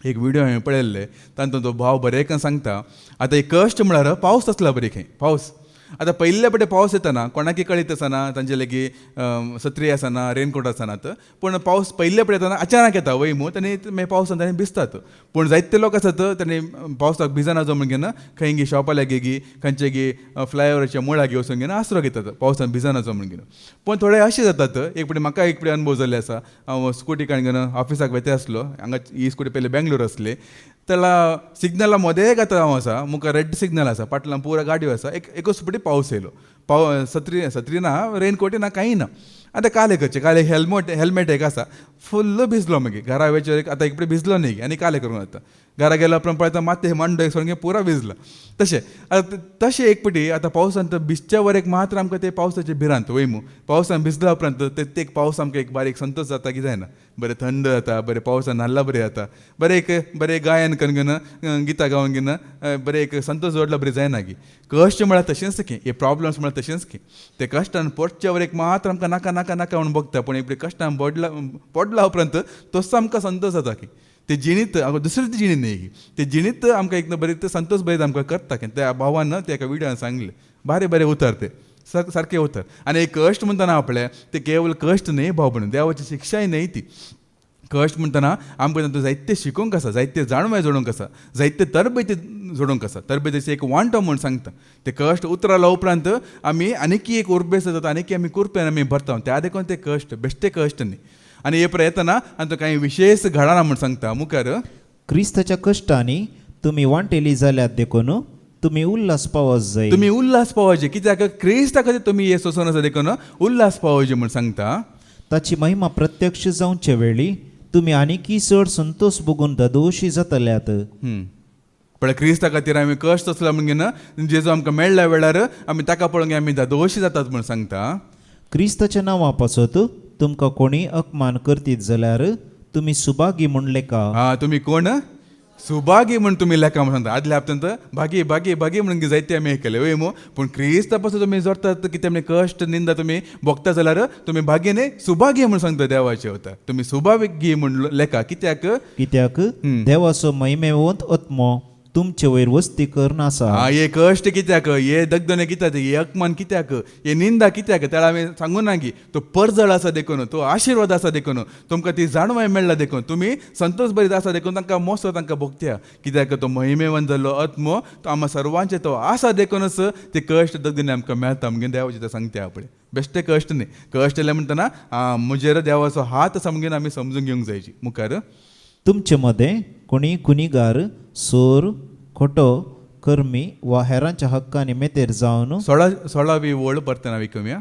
एक व्हिडिओ हांवें पळयल्ले तातूंत तो भाव बरें सांगता आतां एक कश्ट म्हळ्यार पावस आसला बरें खंय पावस आतां पयल्या पटे पावस येतना कोणाकी कळीत आसना तांचे लागीं सत्री आसना रेनकोट आसनात पूण पावस पयल्या पटे येतना अचानक येता वैमूत आनी मागीर पावसान तांणी भिजतात पूण जायते लोक आसात तांणी पावसाक भिजना जो म्हणून घेना खंय गी शॉपाल्या गी खंयचे गी फ्लायओवराच्या मुळागी वचून घेना आसरो घेतात पावसान भिजना जो म्हणून घेना पूण थोडे अशें जातात एक पटे म्हाका एक पटे अनुभव जाल्ले आसा हांव स्कूटी काडून घेवन ऑफिसाक वेते आसलो हांगा ही स्कूटी पयलीं बेंगलोर आसली त्याला सिग्नला मदें घाता हांव आसा मुखार रेड सिग्नल आसा फाटल्यान पुरो गाडयो आसा एकूच फावटी पावस येयलो सत्री ना रेनकोटी ना कांय ना आतां काले करचें काले हेल्मेट एक आसा फुल्ल भिजलो मागीर घरा वेचेर आतां एक पटे भिजलो न्ही आनी काले करूंक जाता घरा गेलो उपरांत पळयता मातशें मांडो एक सोडून पुरो भिजला तशें एक पटी आतां पावसान भिजच्या वरेक मात्र आमकां ते पावसाचे भिरांत वयमू पावसान भिजला उपरांत ते पावस आमकां एक बारीक संतोश जाता की जायना बरें थंड जाता बरें पावसान नाल्ला बरें जाता बरें गायन करून घेवन गितां गावन घेवन बरें एक संतोश जोडला बरें जायना की कश्ट म्हळ्यार तशेंच की हे प्रॉब्लम्स म्हळ्यार तशेंच की ते कश्टान पडच्या वरेक मात्र आमकां नाका नाका नाका म्हणून बगता पूण एक कश्टान पडला उपरांत तसो आमकां संतोश जाता की ते जिणीत दुसरी ती जिणीत न्ही ते जिणीत आमकां एक बरें संतोष बरें आमकां करता की त्या भावान ते एका विडियोन सांगले बरें उतर ते सारकें उतर आनी एक कश्ट म्हणटना आपले ते केवळ कश्ट न्ही भाव म्हणून देवाची शिक्षाय न्ही ती कश्ट म्हणटना आमकां तातूंत जायते शिकूंक आसा जायते जाणवाय जोडूंक आसा जायते तरबेती जोडूंक आसा तरबेतीचे एक वांटो म्हूण सांगता ते कश्ट उतरला उपरांत आमी आनीक एक उर्बेस जाता आनीक आमी कुरपेन आमी भरता त्या देखून ते कश्ट बेश्टे कश्ट न्ही आनी हे येतना आनी तो कांय विशेश घडना म्हूण सांगता मुखार क्रिस्ताच्या कश्टांनी तुमी वांटेली जाल्यार देखून तुमी उल्हास पावस जाय तुमी उल्हास पावचे कित्याक क्रिस्ता खातीर तुमी हे सोंसून आसा देखून उल्हास पावचे म्हूण सांगता ताची महिमा प्रत्यक्ष जावचे वेळी तुमी आनीकी चड संतोष भोगून ददोशी जातल्यात पण क्रिस्ता खातीर आमी कश्ट आसला म्हूण घेना जेजू आमकां मेळ्ळ्या वेळार आमी ताका पळोवंक आमी दोशी जातात म्हूण सांगता क्रिस्ताच्या नांवा पासत तुमकां कोणी अपमान करतीत जाल्यार तुमी सुभागी म्हूण लेखा तुमी कोण सुभागी म्हूण तुमी लेखा म्हूण सांगता आदल्या हप्त्यांत भागी भागी भागी म्हणून जायते आमी आयकले वय मो पूण क्रिस्ता पासून तुमी जोडटात कितें म्हणे कश्ट निंदा तुमी भोगता जाल्यार तुमी भागी न्ही सुभागी म्हूण सांगता देवाचे वता तुमी सुभागी म्हूण लेखा कित्याक देवाचो महिमेवंत आत्मो तुमचे वयर वस्ती करून आसा हे कश्ट कित्याक हे दगदणे कित्याक हे अपमान कित्याक हे निंदा कित्याक त्याला आमी सांगूं ना की तो परजळ आसा देखून तो आशिर्वाद आसा देखून तुमकां ती जाणवाय मेळ्ळा देखून तुमी संतोष भरीत आसा देखून तांकां मोसो तांकां भोगत्या कित्याक तो महिमेवन जाल्लो आत्मो तो आम्हा सर्वांचे तो आसा देखूनच ते कश्ट दगदणे आमकां मेळटा म्हणून देवाचे ते सांगता आपणे बेश्टे कश्ट न्ही कश्ट येयले म्हणटना म्हजेर देवाचो हात आसा म्हणून आमी समजून घेवंक जायची मुखार तुमचे मदें कोणी गुन्हेगार सोर खोटो कर्मी वा हेरांच्या हक्कांनी मेतेर जावन 16वी वळ परतना विकम्या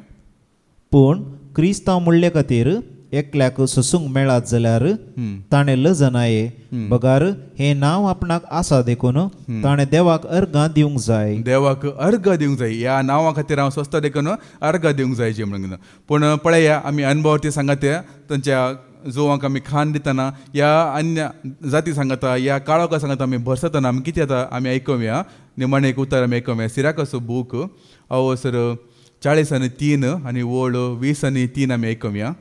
पूण क्रिस्तांव म्हणले खातीर एकल्याक सोसूंक मेळत जाल्यार ताणें लजनाये बगार हे नांव आपणाक आसा देखून ताणें देवाक अर्घां दिवंक जाय देवाक अर्घ दिवंक जाय ह्या नांवा खातीर हांव स्वस्त देखून अर्घ दिवंक जाय म्हणून पूण पळया आमी अनुभव ते सांगात तांच्या जोवांक आमी खाण दितना या अन्य जाती सांगता या काळोखा सांगता आमी भरसतना आमी कितें जाता आमी आयकुया निमाणें एक उतर आमी आयकुया सिराकाचो बूक अवसर 40:3 आनी वळ 20:3 आमी आयकुया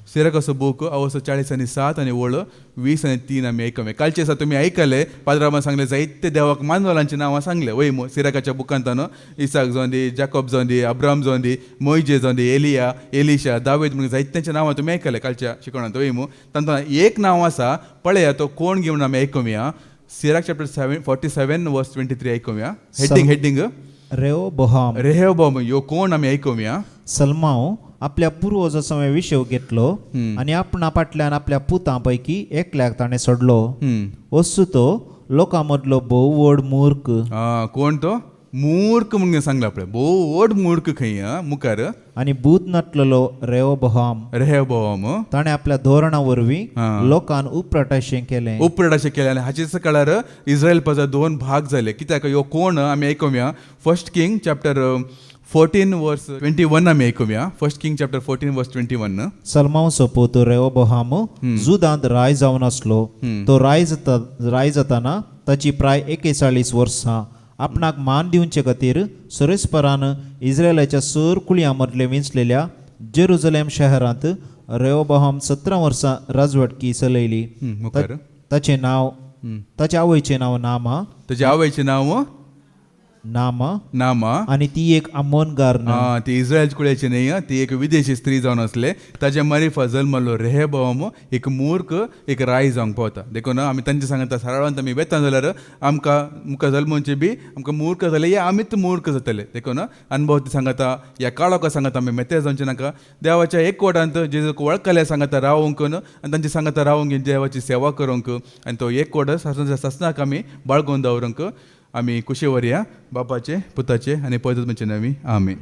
सिराकाचो बूक अवसो 40:7 आनी वळ 20:3 आमी आयकमे. कालचे दिसा तुमी आयकले पाद्रामान सांगले जायते देवाक मानवलांची नांवां सांगले वय सिराकाच्या बुकांत इसाक जावन दी, जाकोब जावन दी, अब्राम जावन दी, मोइजे जावन दी, एलिया, एलिशा, दावीद म्हणून जायत्यांची नांवां तुमी आयकले कालच्या शिकवणांत वय तांतून एक नांव आसा पळया तो कोण घेवन आमी आयकुया. सिराक चॅप्टर 47 वर्स 23 आयकुया. हेडिंग रेहोबोहाम. रेहोबोम ह्यो कोण आमी आयकुया. सल्माव आपल्या पुर्वजा समय विशव घेतलो आणि आपणा फाटल्यान आपल्या पुतां पैकी एकल्याक ताणें सोडलो. वस्तू तो लोकां मदलो भोव व्हड मूर्ख. कोण तो मूर्ख म्हणून सांगला पळय, भोव व्हड मूर्ख खंय मुखार. आणि भूत नटलेलो रेहोबोहाम. रेहोबोम ताणें आपल्या धोरणा वरवीं लोकांन उपरटाशें केलें. उपरटाशें केलें आनी हाचे काळार इस्रायल प्रजा 2 भाग जाले. कित्याक ह्यो कोण आमी आयकुया. 1 किंग चॅप्टर 14 वर्स 21 आमी आयकुया. 1 किंग चॅप्टर 14 वर्स 21. सल्मावचो पूत रेहोबोहाम जुदांत राय जावन आसलो. तो राय जाताना ताची प्राय 41 वर्सां. आपणाक मान दिवचे खातीर सुरेस्परान इस्रायलाच्या सर कुळयां मदले विंचलेल्या जेरुजलेम शहरांत रेहोबोहाम 17 वर्सां राजवटकी चलयली. ताचें नांव ताच्या आवयचें नांव नामा. ताच्या आवयचें नांव नामा आनी ती एक आमोनगार न्हय. ती इस्रायल कुळ्याची न्हय, ती एक विदेशी स्त्री जावन आसले. ताच्या मारिफा जल्मलो रेहोबोम एक मूर्ख एक राय जावंक पावता. देखून आमी तांचे सांगता सरळांत आमी वेता जाल्यार आमकां मुखार जल्मोवचे बी आमकां मूर्ख जाले या आमीच मूर्ख जातले. देखून अनुभव ती सांगता ह्या काळोका सांगता आमी मेते जावचे नाका. देवाच्या एक कोटांत जेजूक वळखले सांगता रावूंक आनी तांचे सांगता रावूंक देवाची सेवा करूंक आनी तो एक कोट ससनाक आमी बाळगून दवरूंक आमी कुशेवर या बापाचे पुताचे आनी पवित्र नवी आमीन.